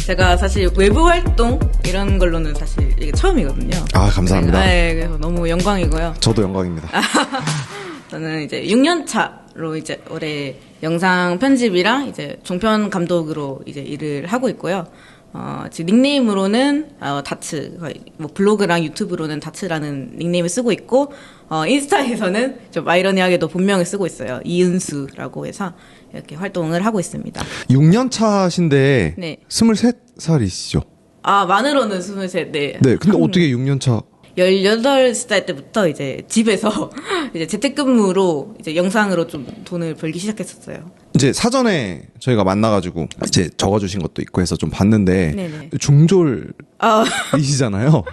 제가 사실 외부 활동 이런 걸로는 사실 이게 처음이거든요. 아, 감사합니다. 네, 그래서 너무 영광이고요. 저도 영광입니다. 저는 이제 6년 차로 이제 올해 영상 편집이랑 이제 종편 감독으로 이제 일을 하고 있고요. 지금 닉네임으로는 다츠, 뭐 블로그랑 유튜브로는 다츠라는 닉네임을 쓰고 있고, 인스타에서는 좀 아이러니하게도 본명을 쓰고 있어요. 이은수라고 해서 이렇게 활동을 하고 있습니다. 6년 차신데 네. 23살이시죠? 아, 만으로는 23, 네. 네, 근데 어떻게 6년 차? 18살 때부터 이제 집에서 이제 재택근무로 이제 영상으로 좀 돈을 벌기 시작했었어요. 이제 사전에 저희가 만나가지고 이제 적어주신 것도 있고 해서 좀 봤는데 네네. 중졸이시잖아요.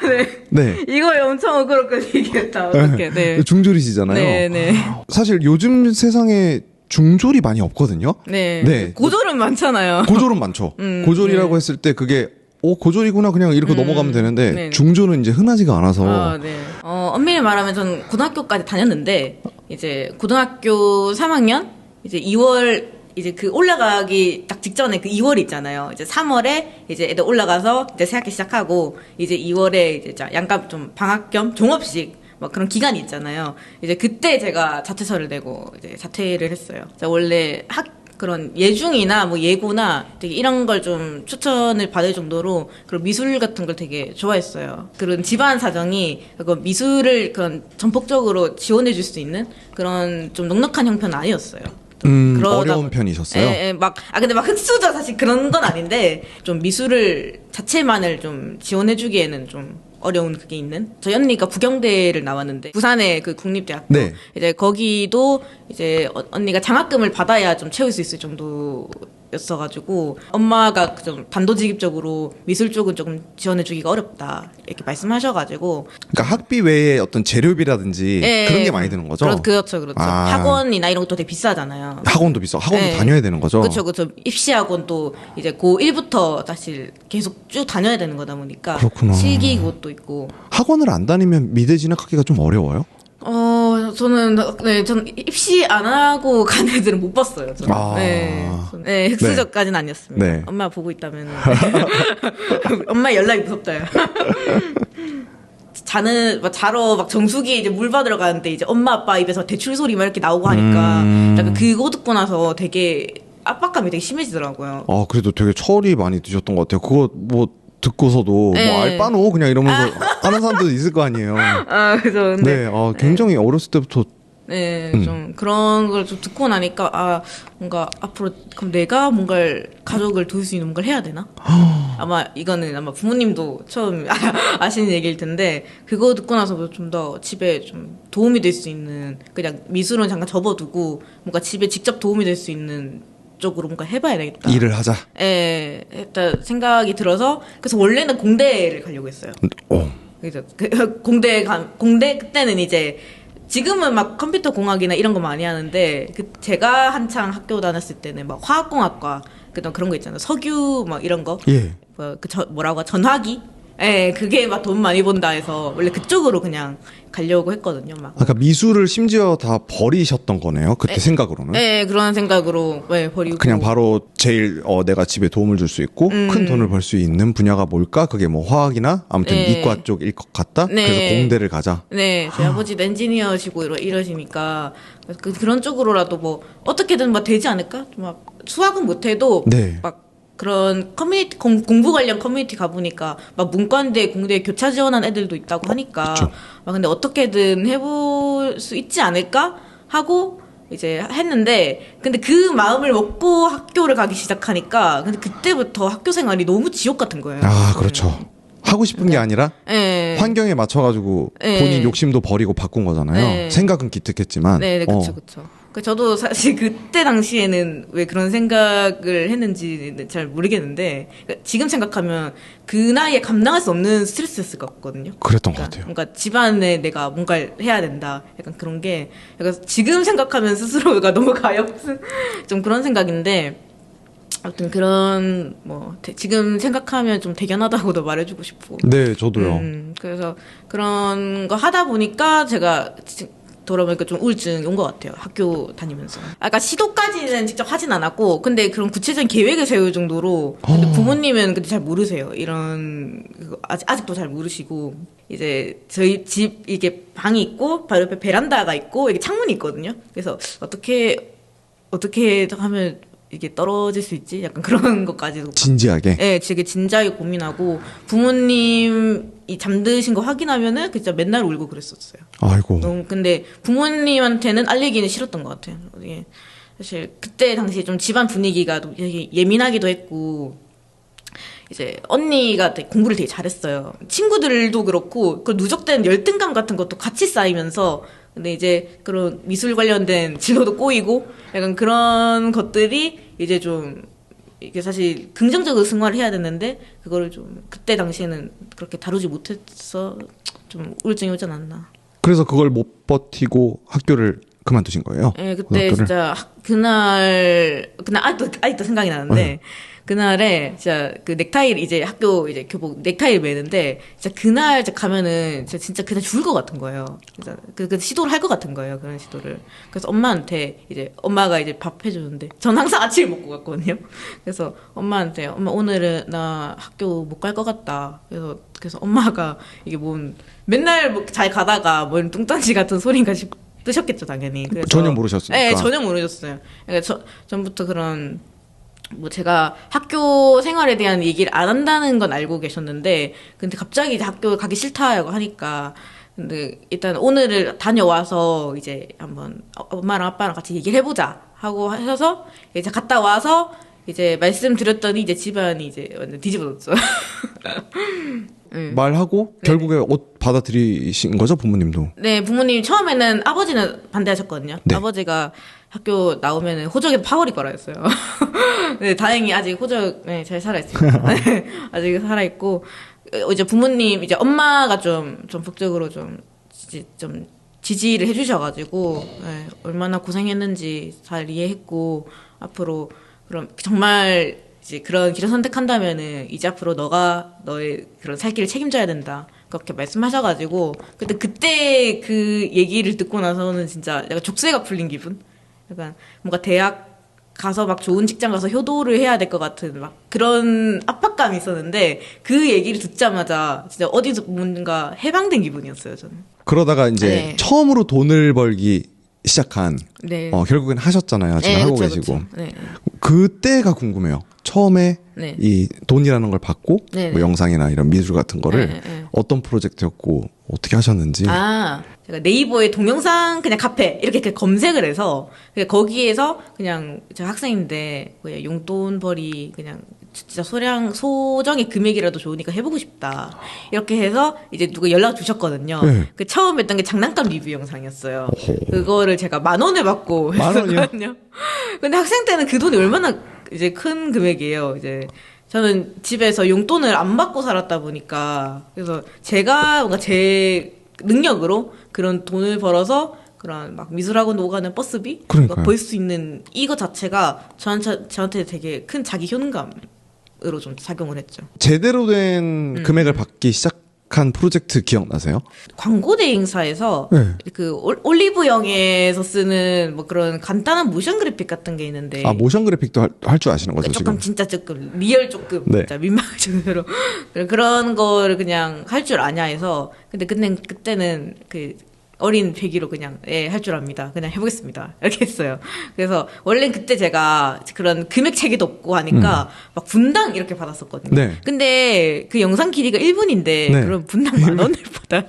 네. 네. 이거 엄청 그렇게 얘기했다. 어떻게? 네. 중졸이시잖아요. 네네. 사실 요즘 세상에 중졸이 많이 없거든요. 네. 네. 고졸은 많잖아요. 고졸은 많죠. 고졸이라고 네. 했을 때 그게 고졸이구나 그냥 이렇게 넘어가면 되는데 네네. 중졸은 이제 흔하지가 않아서. 네. 엄밀히 말하면 전 고등학교까지 다녔는데 이제 고등학교 3학년 이제 2월 이제 그 올라가기 딱 직전에 그 2월 있잖아요. 이제 3월에 이제 애들 올라가서 이제 새학기 시작하고 이제 2월에 이제 양감 좀 방학 겸 종업식 막 그런 기간이 있잖아요. 이제 그때 제가 자퇴서를 내고 이제 자퇴를 했어요. 원래 그런 예중이나 뭐 예고나 되게 이런 걸 좀 추천을 받을 정도로 그런 미술 같은 걸 되게 좋아했어요. 그런 집안 사정이 미술을 그런 전폭적으로 지원해 줄 수 있는 그런 좀 넉넉한 형편은 아니었어요. 어려운 편이셨어요? 예, 근데 막 흑수저 사실 그런 건 아닌데 좀 미술을 자체만을 좀 지원해 주기에는 좀 어려운 그게 있는. 저희 언니가 부경대를 나왔는데 부산의 그 국립대학교 네. 이제 거기도 이제 언니가 장학금을 받아야 좀 채울 수 있을 정도였어가지고 엄마가 좀 단도직입적으로 미술 쪽은 조금 지원해주기가 어렵다 이렇게 말씀하셔가지고. 그러니까 학비 외에 어떤 재료비라든지 그런 게 많이 드는 거죠? 그렇죠. 학원이나 이런 것도 되게 비싸잖아요. 학원도 비싸. 학원도 다녀야 되는 거죠? 그렇죠. 입시학원도 이제 고1부터 사실 계속 쭉 다녀야 되는 거다 보니까. 그렇구나. 실기고도 있고. 학원을 안 다니면 미대 진학하기가 좀 어려워요? 저는 입시 안 하고 간 애들은 못 봤어요. 저는. 네, 흑수저까지는 아니었습니다. 네. 엄마 보고 있다면. 엄마 연락이 무섭다요. 자러 막 정수기에 이제 물 받으러 가는데 이제 엄마 아빠 입에서 대출 소리 막 이렇게 나오고 하니까 약간 그거 듣고 나서 되게 압박감이 되게 심해지더라고요. 그래도 되게 철이 많이 드셨던 것 같아요. 그거 뭐 듣고서도 뭐 알바노 그냥 이러면서 하는 사람들도 있을 거 아니에요. 그래서 근데 굉장히 어렸을 때부터 좀 그런 걸 좀 듣고 나니까 뭔가 앞으로 그럼 내가 뭔가를 가족을 도울 수 있는 뭔가를 해야 되나? 이거는 아마 부모님도 처음 아시는 얘기일 텐데 그거 듣고 나서 좀 더 집에 좀 도움이 될 수 있는 그냥 미술은 잠깐 접어두고 뭔가 집에 직접 도움이 될 수 있는 쪽으로 뭔가 해봐야 되겠다. 일을 하자. 일단 생각이 들어서 그래서 원래는 공대를 가려고 했어요. 그래서 공대 그때는 이제 지금은 막 컴퓨터 공학이나 이런 거 많이 하는데 제가 한창 학교 다녔을 때는 막 화학공학과 그런 거 있잖아요. 석유 막 이런 거. 전화기. 그게 막 돈 많이 번다 해서 원래 그쪽으로 그냥 가려고 했거든요. 그러니까 미술을 심지어 다 버리셨던 거네요. 그때 생각으로는. 네, 그런 생각으로 버리고. 그냥 바로 제일 내가 집에 도움을 줄 수 있고 큰 돈을 벌 수 있는 분야가 뭘까? 그게 뭐 화학이나 아무튼 이과 쪽일 것 같다. 그래서 공대를 가자. 네, 제 아버지도 엔지니어시고 이러시니까 그런 쪽으로라도 뭐 어떻게든 막 되지 않을까? 막 수학은 못해도 막 그런 커뮤니티 공부 관련 커뮤니티 가보니까 막 문과인데 공대에 교차 지원한 애들도 있다고 하니까 근데 어떻게든 해볼 수 있지 않을까 하고 이제 했는데 근데 그 마음을 먹고 학교를 가기 시작하니까 근데 그때부터 학교 생활이 너무 지옥 같은 거예요. 그렇죠. 하고 싶은 게 아니라 환경에 맞춰가지고 본인 욕심도 버리고 바꾼 거잖아요. 생각은 기특했지만. 그렇죠. 저도 사실 그때 당시에는 왜 그런 생각을 했는지는 잘 모르겠는데 지금 생각하면 그 나이에 감당할 수 없는 스트레스였을 것 같거든요. 그랬던 것 같아요. 뭔가 집안에 내가 뭔가를 해야 된다. 약간 그런 게 약간 지금 생각하면 스스로가 너무 가엾은 좀 그런 생각인데 아무튼 그런 지금 생각하면 좀 대견하다고도 말해주고 싶고. 네, 저도요. 그래서 그런 거 하다 보니까 제가 돌아보니까 좀 우울증이 온 것 같아요. 학교 다니면서. 아까 시도까지는 직접 하진 않았고, 근데 그런 구체적인 계획을 세울 정도로, 근데 부모님은 근데 잘 모르세요. 이런, 아직도 잘 모르시고, 이제 저희 집 이게 방이 있고, 바로 옆에 베란다가 있고, 이게 창문이 있거든요. 그래서 어떻게 하면 이게 떨어질 수 있지? 약간 그런 것까지도. 진지하게? 네, 되게 진지하게 고민하고, 부모님이 잠드신 거 확인하면은 진짜 맨날 울고 그랬었어요. 아이고. 근데 부모님한테는 알리기는 싫었던 것 같아요. 이게 사실 그때 당시에 좀 집안 분위기가 되게 예민하기도 했고, 이제 언니가 공부를 되게 잘했어요. 친구들도 그렇고, 그 누적된 열등감 같은 것도 같이 쌓이면서, 근데 이제 그런 미술 관련된 진로도 꼬이고, 약간 그런 것들이 이제 좀, 이게 사실 긍정적으로 승화를 해야 되는데, 그거를 좀, 그때 당시에는 그렇게 다루지 못해서 좀 우울증이 오지 않았나. 그래서 그걸 못 버티고 학교를 그만두신 거예요? 네, 그때 진짜, 그날 아직도 생각이 나는데, 네. 그날에 진짜 그 넥타이를 이제 학교 이제 교복 넥타이를 매는데 진짜 그날 가면은 진짜 그날 죽을 것 같은 거예요. 진짜 그 시도를 할 것 같은 거예요. 그런 시도를. 그래서 엄마한테 이제 엄마가 이제 밥 해주는데 전 항상 아침을 먹고 갔거든요. 그래서 엄마한테 엄마 오늘은 나 학교 못 갈 것 같다. 그래서 엄마가 이게 맨날 잘 가다가 뚱딴지 같은 소린가 뜨셨겠죠 당연히. 그래서 전혀 모르셨으니까. 네, 전혀 모르셨어요. 그러니까 전부터 그런 제가 학교 생활에 대한 얘기를 안 한다는 건 알고 계셨는데, 근데 갑자기 이제 학교 가기 싫다고 하니까, 근데 일단 오늘을 다녀와서 이제 한번 엄마랑 아빠랑 같이 얘기를 해보자 하고 하셔서, 이제 갔다 와서 이제 말씀드렸더니 이제 집안이 이제 완전 뒤집어졌어요. 말하고 결국에 옷 받아들이신 거죠, 부모님도? 네, 부모님 처음에는 아버지는 반대하셨거든요. 네. 아버지가 학교 나오면은 호적에 파월이 걸어 있어요. 네, 다행히 아직 호적에 잘 살아있습니다. 네, 아직 살아있고, 이제 부모님, 이제 엄마가 좀 적극적으로 좀 지지를 해주셔가지고, 네, 얼마나 고생했는지 잘 이해했고, 앞으로, 그럼 정말 이제 그런 길을 선택한다면은, 이제 앞으로 너가 너의 그런 살 길을 책임져야 된다. 그렇게 말씀하셔가지고, 그때 그 얘기를 듣고 나서는 진짜 약간 족쇄가 풀린 기분? 약간 뭔가 대학 가서 막 좋은 직장 가서 효도를 해야 될 것 같은 막 그런 압박감이 있었는데 그 얘기를 듣자마자 진짜 어디서 뭔가 해방된 기분이었어요, 저는. 그러다가 이제 네. 처음으로 돈을 벌기 시작한, 네. 결국엔 하셨잖아요. 지금 네, 하고 그쵸, 계시고. 그쵸. 네. 그때가 궁금해요. 처음에 네. 이 돈이라는 걸 받고 네, 뭐 네. 영상이나 이런 미술 같은 거를 네, 네. 어떤 프로젝트였고 어떻게 하셨는지. 제가 네이버에 동영상 그냥 카페 이렇게 검색을 해서 거기에서 그냥 제가 학생인데 그냥 용돈 벌이 그냥 진짜 소정의 금액이라도 좋으니까 해보고 싶다 이렇게 해서 이제 누가 연락 주셨거든요. 네. 그 처음 했던 게 장난감 리뷰 영상이었어요. 그거를 제가 10,000원을 받고 10,000원이요? 했었거든요. 근데 학생 때는 그 돈이 얼마나 이제 큰 금액이에요. 이제 저는 집에서 용돈을 안 받고 살았다 보니까 그래서 제가 뭔가 제 능력으로 그런 돈을 벌어서 그런 막 미술학원 오가는 버스비 벌 수 있는 이거 자체가 저한테 되게 큰 자기 효능감으로 좀 작용을 했죠. 제대로 된 금액을 받기 시작한 프로젝트 기억나세요? 광고 대행사에서 네. 그 올리브영에서 쓰는 뭐 그런 간단한 모션 그래픽 같은 게 있는데 모션 그래픽도 할 줄 아시는 거죠, 조금 지금? 진짜 조금 리얼 조금 네. 진짜 민망할 정도로 그런 거를 그냥 할 줄 아냐 해서 근데 그때는 그 어린 패기로 그냥 할 줄 압니다. 그냥 해보겠습니다. 이렇게 했어요. 그래서 원래 그때 제가 그런 금액 체계도 없고 하니까 막 분당 이렇게 받았었거든요. 네. 근데 그 영상 길이가 1분인데 네. 그럼 분당 10,000원을 받아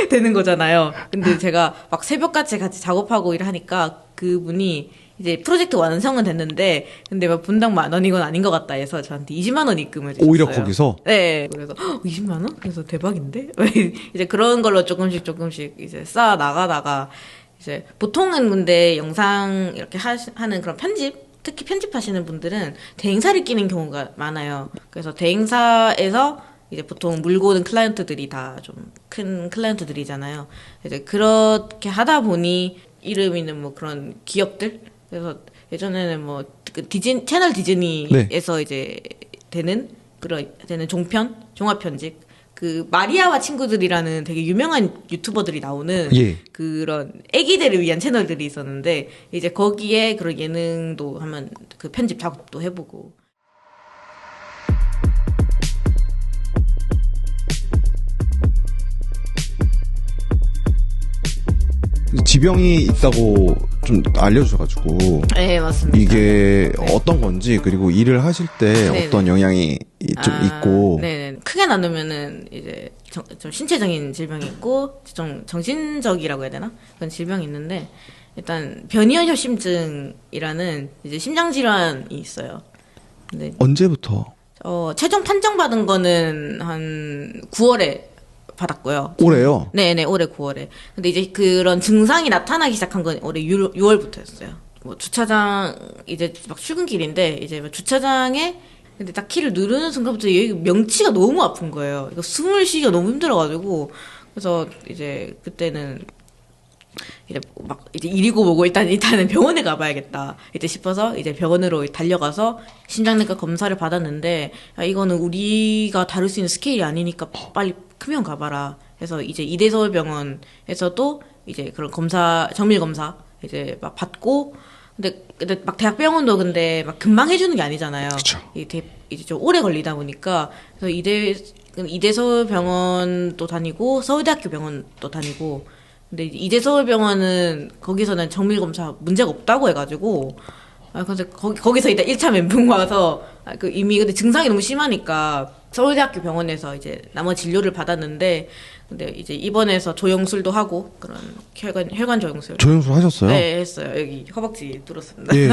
되는 거잖아요. 근데 제가 막 새벽까지 같이 작업하고 일하니까 그분이 이제 프로젝트 완성은 됐는데 근데 막 분당 10,000원 이건 아닌 것 같다 해서 저한테 20만 원 입금을 주셨어요. 오히려 거기서? 네. 그래서 20만 원? 그래서 대박인데? 이제 그런 걸로 조금씩 이제 쌓아 나가다가 이제 보통은 근데 영상 이렇게 하는 그런 편집 특히 편집하시는 분들은 대행사를 끼는 경우가 많아요. 그래서 대행사에서 이제 보통 물고 든 클라이언트들이 다 좀 큰 클라이언트들이잖아요. 이제 그렇게 하다 보니 이름 있는 뭐 그런 기업들 그래서 예전에는 뭐 그 채널 디즈니에서 네. 이제 되는 종편 종합 편집 그 마리아와 친구들이라는 되게 유명한 유튜버들이 나오는 예. 그런 애기들을 위한 채널들이 있었는데 이제 거기에 그런 예능도 한번 그 편집 작업도 해보고. 지병이 있다고 좀 알려주셔가지고. 네, 맞습니다. 이게 어떤 건지, 그리고 일을 하실 때 네네. 어떤 영향이 좀 있고. 네네. 크게 나누면은 이제 좀 신체적인 질병이 있고 좀 정신적이라고 해야 되나? 그런 질병이 있는데 일단 변이현 협심증이라는 이제 심장 질환이 있어요. 근데 언제부터? 최종 판정 받은 거는 한 9월에 받았고요. 올해요? 네네, 올해 9월에. 근데 이제 그런 증상이 나타나기 시작한 건 올해 6월부터였어요. 뭐 주차장, 이제 막 출근길인데, 이제 막 주차장에, 근데 딱 키를 누르는 순간부터 여기 명치가 너무 아픈 거예요. 이거 숨을 쉬기가 너무 힘들어가지고, 그래서 이제 그때는 이제 막 이제 이리고 뭐고 일단은 병원에 가봐야겠다 이제 싶어서 이제 병원으로 달려가서 심장내과 검사를 받았는데 야, 이거는 우리가 다룰 수 있는 스케일이 아니니까 빨리 크면 가봐라 해서 이제 이대서울병원에서도 이제 그런 검사 정밀 검사 이제 막 받고 근데 막 대학병원도 근데 막 금방 해주는 게 아니잖아요. 그쵸. 이제 좀 오래 걸리다 보니까 그래서 이대서울병원도 다니고 서울대학교 병원도 다니고. 근데 이대서울병원은 거기서는 정밀검사 문제가 없다고 해가지고 그래서 거기서 일단 1차 멘붕 와서 이미 근데 증상이 너무 심하니까 서울대학교 병원에서 이제 나머지 진료를 받았는데 근데 이제 입원해서 조영술도 하고 그런 혈관 조영술. 조영술 하셨어요? 네, 했어요. 여기 허벅지 뚫었습니다. 예.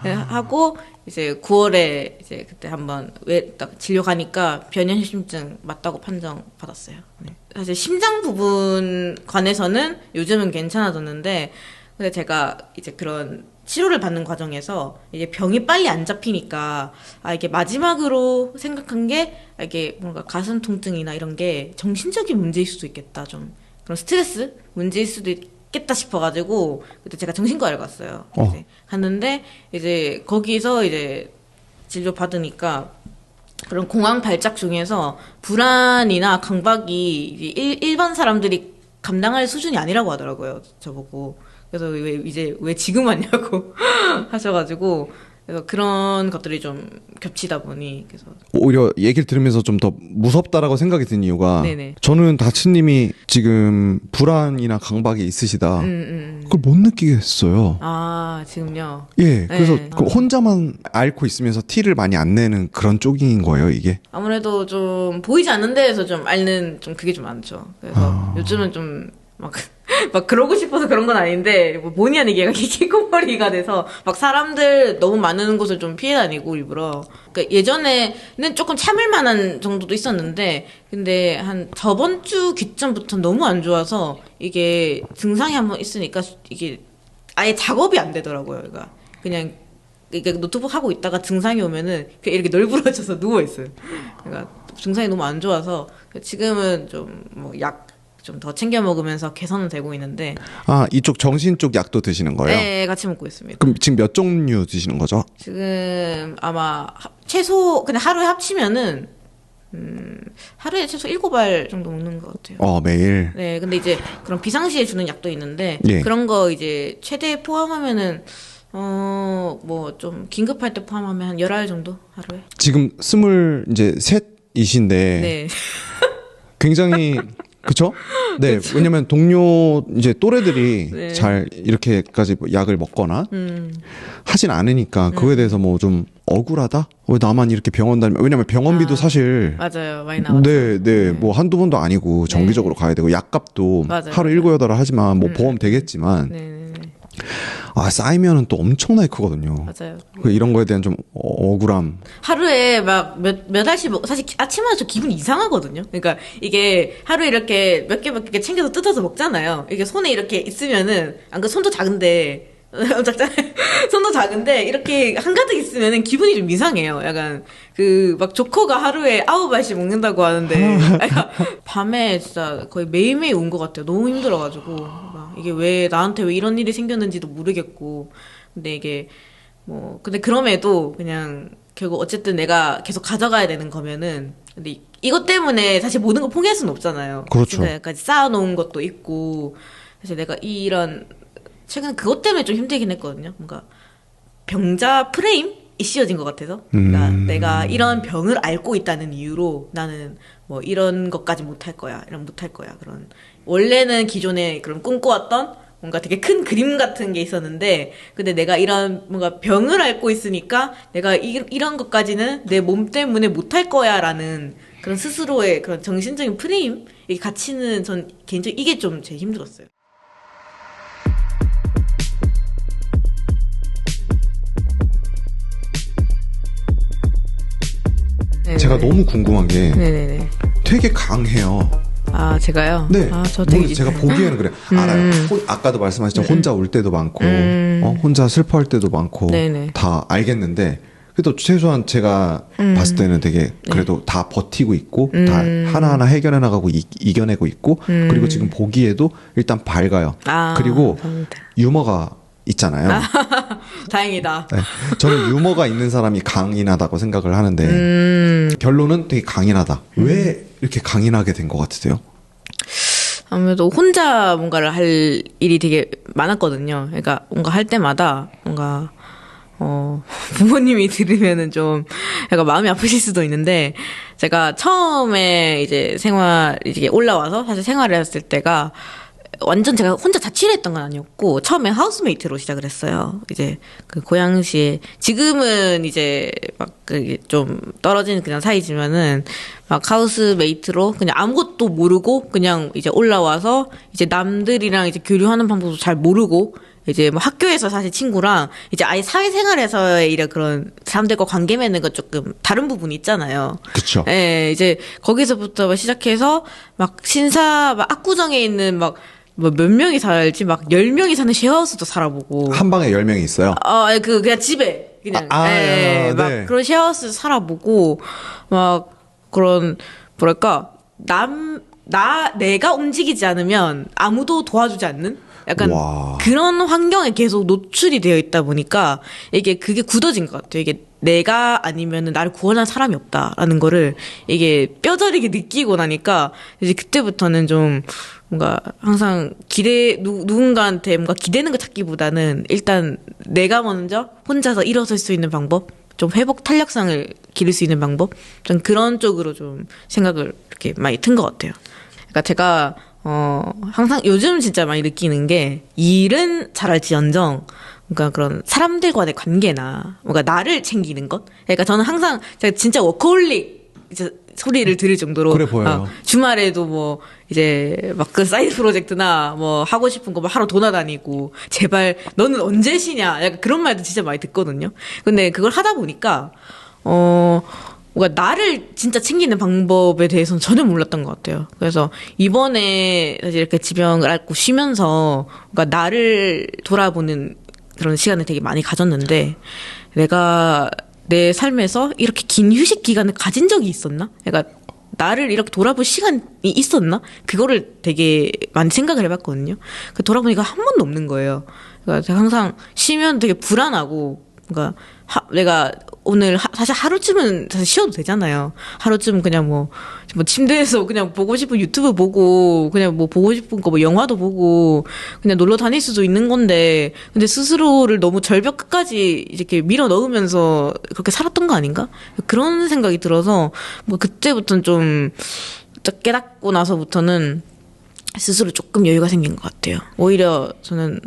네, 하고 이제 9월에 이제 그때 한번 왜 딱 진료 가니까 변연심증 맞다고 판정 받았어요. 네. 사실 심장 부분 관해서는 요즘은 괜찮아졌는데 근데 제가 이제 그런 치료를 받는 과정에서 이게 병이 빨리 안 잡히니까 이게 마지막으로 생각한 게 이게 뭔가 가슴 통증이나 이런 게 정신적인 문제일 수도 있겠다. 좀 그런 스트레스 문제일 수도 있겠다 싶어가지고 그때 제가 정신과를 갔어요. 이제 갔는데 이제 거기서 이제 진료 받으니까 그런 공황 발작 중에서 불안이나 강박이 일반 사람들이 감당할 수준이 아니라고 하더라고요. 저보고. 그래서 왜 지금 왔냐고 하셔가지고 그래서 그런 것들이 좀 겹치다 보니 그래서 오히려 얘기를 들으면서 좀 더 무섭다라고 생각이 든 이유가 네네. 저는 다치님이 지금 불안이나 강박이 있으시다 그걸 못 느끼겠어요. 아 지금요? 예, 그래서 네. 혼자만 앓고 있으면서 티를 많이 안 내는 그런 쪽인 거예요, 이게? 아무래도 좀 보이지 않는 데에서 좀 앓는 좀 그게 좀 많죠. 그래서 요즘은 좀 막 그러고 싶어서 그런 건 아닌데 뭐 본의 아니게 얘가 키코머리가 돼서 막 사람들 너무 많은 곳을 좀 피해 다니고 일부러. 그러니까 예전에는 조금 참을 만한 정도도 있었는데 근데 한 저번 주 기점부터 너무 안 좋아서 이게 증상이 한번 있으니까 이게 아예 작업이 안 되더라고요. 그냥 노트북 하고 있다가 증상이 오면은 그냥 이렇게 널브러져서 누워 있어요. 그러니까 증상이 너무 안 좋아서 지금은 좀 뭐 약 좀 더 챙겨 먹으면서 개선은 되고 있는데. 이쪽 정신 쪽 약도 드시는 거예요? 네, 같이 먹고 있습니다. 그럼 지금 몇 종류 드시는 거죠? 지금 아마 최소 근데 하루에 합치면은 하루에 최소 7알 정도 먹는 것 같아요. 매일. 네, 근데 이제 그런 비상시에 주는 약도 있는데 예. 그런 거 이제 최대 포함하면은 뭐 좀 긴급할 때 포함하면 한 10알 정도 하루에. 지금 23이신데 네. 굉장히 그쵸? 네, 왜냐면 동료 이제 또래들이 네. 잘 이렇게까지 약을 먹거나 하진 않으니까 그거에 대해서 뭐 좀 억울하다? 왜 나만 이렇게 병원 다니면 왜냐면 병원비도 사실 맞아요. 많이 나왔죠. 네, 뭐 한두 번도 아니고 정기적으로 가야 되고 약값도 맞아요. 하루 7, 8알 하지만 뭐 보험 되겠지만 네. 쌓이면은 또 엄청나게 크거든요. 맞아요. 이런 거에 대한 좀 억울함. 하루에 막 몇 알씩 사실 아침마다 저 기분 이상하거든요. 그러니까 이게 하루에 이렇게 몇 개 챙겨서 뜯어서 먹잖아요. 이게 손에 이렇게 있으면은 손도 작은데 작잖아요. 손도 작은데 이렇게 한가득 있으면은 기분이 좀 이상해요. 약간 막 조커가 하루에 9알씩 먹는다고 하는데 밤에 진짜 거의 매일매일 운 것 같아요. 너무 힘들어가지고 이게 나한테 왜 이런 일이 생겼는지도 모르겠고 근데 이게 근데 그럼에도 그냥 결국 어쨌든 내가 계속 가져가야 되는 거면은 근데 이것 때문에 사실 모든 걸 포기할 수는 없잖아요. 그렇죠. 지금까지 쌓아놓은 것도 있고 사실 내가 이런 최근에 그것 때문에 좀 힘들긴 했거든요. 뭔가 병자 프레임이 씌워진 것 같아서 그러니까 내가 이런 병을 앓고 있다는 이유로 나는 뭐 이런 것까지 못할 거야, 이런 못할 거야 그런 원래는 기존에 그런 꿈꿔왔던 뭔가 되게 큰 그림 같은 게 있었는데 근데 내가 이런 뭔가 병을 앓고 있으니까 내가 이런 것까지는 내 몸 때문에 못할 거야라는 그런 스스로의 그런 정신적인 프레임 이 가치는 전 개인적으로 이게 좀 제일 힘들었어요. 제가 너무 궁금한 게 네네네. 되게 강해요. 아, 제가요? 네. 아, 저 되게 제가 보기에는 그래요. 알아요. 아까도 말씀하셨지만 혼자 울 때도 많고, 혼자 슬퍼할 때도 많고, 네네. 다 알겠는데, 그래도 최소한 제가 봤을 때는 되게 그래도 다 버티고 있고, 다 하나하나 해결해 나가고 이겨내고 있고, 그리고 지금 보기에도 일단 밝아요. 아, 그리고 감사합니다. 유머가 있잖아요. 다행이다. 네. 저는 유머가 있는 사람이 강인하다고 생각을 하는데, 결론은 되게 강인하다. 왜 이렇게 강인하게 된 것 같으세요? 아무래도 혼자 뭔가를 할 일이 되게 많았거든요. 그러니까 뭔가 할 때마다 뭔가 부모님이 들으면은 좀 약간 마음이 아프실 수도 있는데 제가 처음에 이제 이제 올라와서 사실 생활을 했을 때가 완전 제가 혼자 자취를 했던 건 아니었고 처음에 하우스메이트로 시작을 했어요. 이제 그 고양시에 지금은 이제 막 좀 떨어지는 그냥 사이지만은 막 하우스메이트로 그냥 아무것도 모르고 그냥 이제 올라와서 이제 남들이랑 이제 교류하는 방법도 잘 모르고 이제 뭐 학교에서 사실 친구랑 이제 아예 사회생활에서의 이런 그런 사람들과 관계 맺는 건 조금 다른 부분이 있잖아요. 그렇죠. 예, 이제 거기서부터 시작해서 막 막 압구정에 있는 막 뭐 몇 명이 살지 막 10명이 사는 쉐어하우스도 살아보고 한 방에 10명이 있어요? 그냥 집에 그냥 네. 막 그런 쉐어하우스 살아보고 막 그런 뭐랄까 내가 움직이지 않으면 아무도 도와주지 않는 약간 와. 그런 환경에 계속 노출이 되어 있다 보니까 그게 굳어진 것 같아요. 이게 내가 아니면은 나를 구원할 사람이 없다라는 거를 이게 뼈저리게 느끼고 나니까 이제 그때부터는 좀 뭔가 항상 누군가한테 뭔가 기대는 걸 찾기보다는 일단 내가 먼저 혼자서 일어설 수 있는 방법, 좀 회복 탄력성을 기를 수 있는 방법, 좀 그런 쪽으로 좀 생각을 이렇게 많이 튼 것 같아요. 그러니까 제가 항상 요즘 진짜 많이 느끼는 게 일은 잘할지언정 그러니까 그런 사람들과의 관계나 뭔가 나를 챙기는 것. 그러니까 저는 항상 제가 진짜 워커홀릭 이제 소리를 들을 정도로 그래 보여요. 주말에도 뭐 이제 막 그 사이드 프로젝트나 뭐 하고 싶은 거 뭐 하러 돌아다니고 제발 너는 언제 쉬냐 약간 그런 말도 진짜 많이 듣거든요. 근데 그걸 하다 보니까 뭔가 나를 진짜 챙기는 방법에 대해서는 전혀 몰랐던 것 같아요. 그래서 이번에 사실 이렇게 지병을 앓고 쉬면서 뭔가 나를 돌아보는 그런 시간을 되게 많이 가졌는데 내가 내 삶에서 이렇게 긴 휴식 기간을 가진 적이 있었나? 그러니까 나를 이렇게 돌아볼 시간이 있었나? 그거를 되게 많이 생각을 해봤거든요. 그 돌아보니까 한 번도 없는 거예요. 그러니까 제가 항상 쉬면 되게 불안하고, 그러니까 내가 오늘 사실 하루쯤은 사실 쉬어도 되잖아요. 하루쯤 그냥 뭐 침대에서 그냥 보고 싶은 유튜브 보고 그냥 뭐 보고 싶은 거 뭐 영화도 보고 그냥 놀러 다닐 수도 있는 건데 근데 스스로를 너무 절벽 끝까지 이렇게 밀어 넣으면서 그렇게 살았던 거 아닌가? 그런 생각이 들어서 뭐 그때부터는 좀 깨닫고 나서부터는 스스로 조금 여유가 생긴 것 같아요. 오히려 저는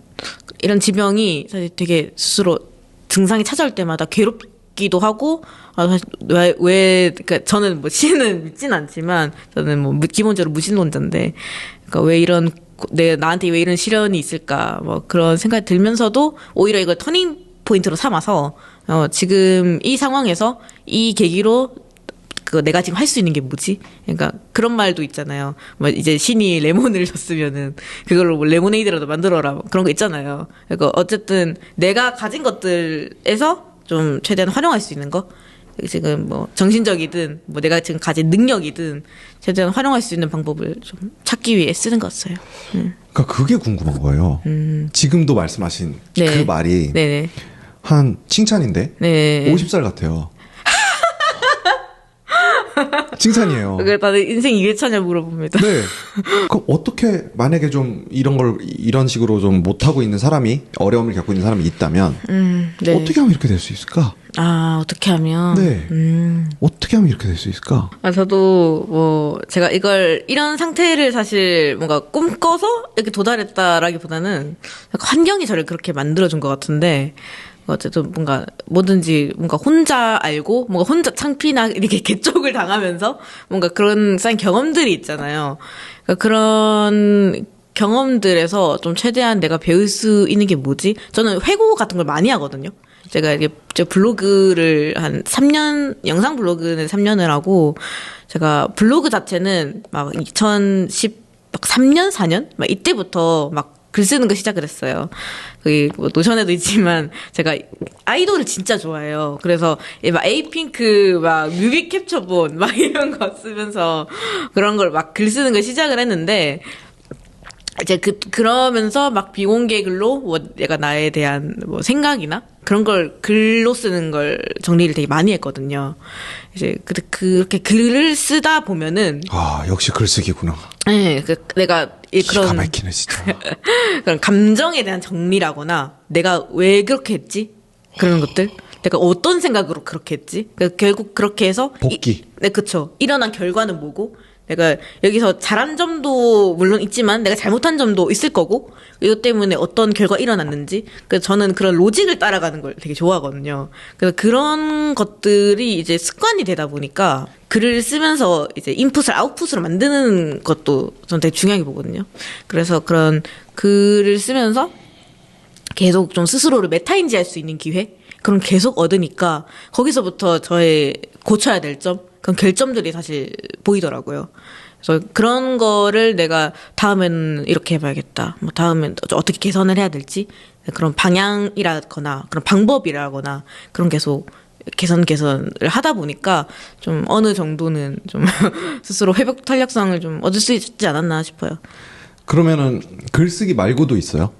이런 지병이 사실 되게 스스로 증상이 찾아올 때마다 괴롭기도 하고 그러니까 저는 뭐 신은 믿진 않지만 저는 뭐 기본적으로 무신론자인데 그러니까 왜 이런 나한테 왜 이런 시련이 있을까 뭐 그런 생각이 들면서도 오히려 이걸 터닝 포인트로 삼아서 지금 이 상황에서 이 계기로 내가 지금 할 수 있는 게 뭐지? 그러니까 그런 말도 있잖아요. 뭐 이제 신이 레몬을 줬으면은 그걸로 뭐 레모네이드라도 만들어라 뭐 그런 거 있잖아요. 그러니까 어쨌든 내가 가진 것들에서 좀 최대한 활용할 수 있는 거. 지금 뭐 정신적이든 뭐 내가 지금 가진 능력이든 최대한 활용할 수 있는 방법을 좀 찾기 위해 쓰는 것 같아요. 그러니까 그게 궁금한 거예요. 지금도 말씀하신 네. 그 말이 네네. 한 칭찬인데 네. 50살 같아요. 칭찬이에요. 그래, 나는 인생 2회차냐 물어봅니다. 네. 그럼 어떻게 만약에 좀 이런 식으로 좀 못하고 있는 사람이 어려움을 겪고 있는 사람이 있다면 네. 어떻게 하면 이렇게 될 수 있을까? 아, 어떻게 하면? 네. 어떻게 하면 이렇게 될 수 있을까? 아, 저도 제가 이런 상태를 사실 뭔가 꿈꿔서 이렇게 도달했다라기보다는 약간 환경이 저를 그렇게 만들어준 것 같은데, 어쨌든 뭐든지 혼자 알고, 뭔가 혼자 창피나 이렇게 개쪽을 당하면서 뭔가 그런 쌓인 경험들이 있잖아요. 그러니까 그런 경험들에서 좀 최대한 내가 배울 수 있는 게 뭐지? 저는 회고 같은 걸 많이 하거든요. 제가 블로그를 한 3년, 영상 블로그는 3년을 하고, 제가 블로그 자체는 막 2013년, 4년? 막 이때부터 막 글 쓰는 거 시작을 했어요. 거기 노션에도 있지만, 제가 아이돌을 진짜 좋아해요. 그래서 막 에이핑크, 막 뮤비 캡처본, 막 이런 거 쓰면서 그런 걸 막 글 쓰는 거 시작을 했는데, 이제 그러면서 막 비공개 글로 내가 나에 대한 생각이나 그런 걸 글로 쓰는 걸 정리를 되게 많이 했거든요. 이제 그렇게 글을 쓰다 보면은 역시 글쓰기구나. 네, 내가 기가 막히네 진짜. 그런 감정에 대한 정리라거나 내가 왜 그렇게 했지? 그런 것들. 내가 어떤 생각으로 그렇게 했지? 결국 그렇게 해서 복귀. 네, 그쵸. 일어난 결과는 뭐고? 내가 여기서 잘한 점도 물론 있지만 내가 잘못한 점도 있을 거고 이것 때문에 어떤 결과가 일어났는지 그래서 저는 그런 로직을 따라가는 걸 되게 좋아하거든요. 그래서 그런 것들이 이제 습관이 되다 보니까 글을 쓰면서 이제 인풋을 아웃풋으로 만드는 것도 저는 되게 중요하게 보거든요. 그래서 그런 글을 쓰면서 계속 좀 스스로를 메타인지할 수 있는 기회 그럼 계속 얻으니까 거기서부터 저의 고쳐야 될 점 그런 결점들이 사실 보이더라고요. 그래서 그런 거를 내가 다음에는 이렇게 해봐야겠다. 다음엔 어떻게 개선을 해야 될지 그런 방향이라거나 그런 방법이라거나 그런 계속 개선을 하다 보니까 좀 어느 정도는 좀 스스로 회복 탄력성을 좀 얻을 수 있지 않았나 싶어요. 그러면은 글쓰기 말고도 있어요?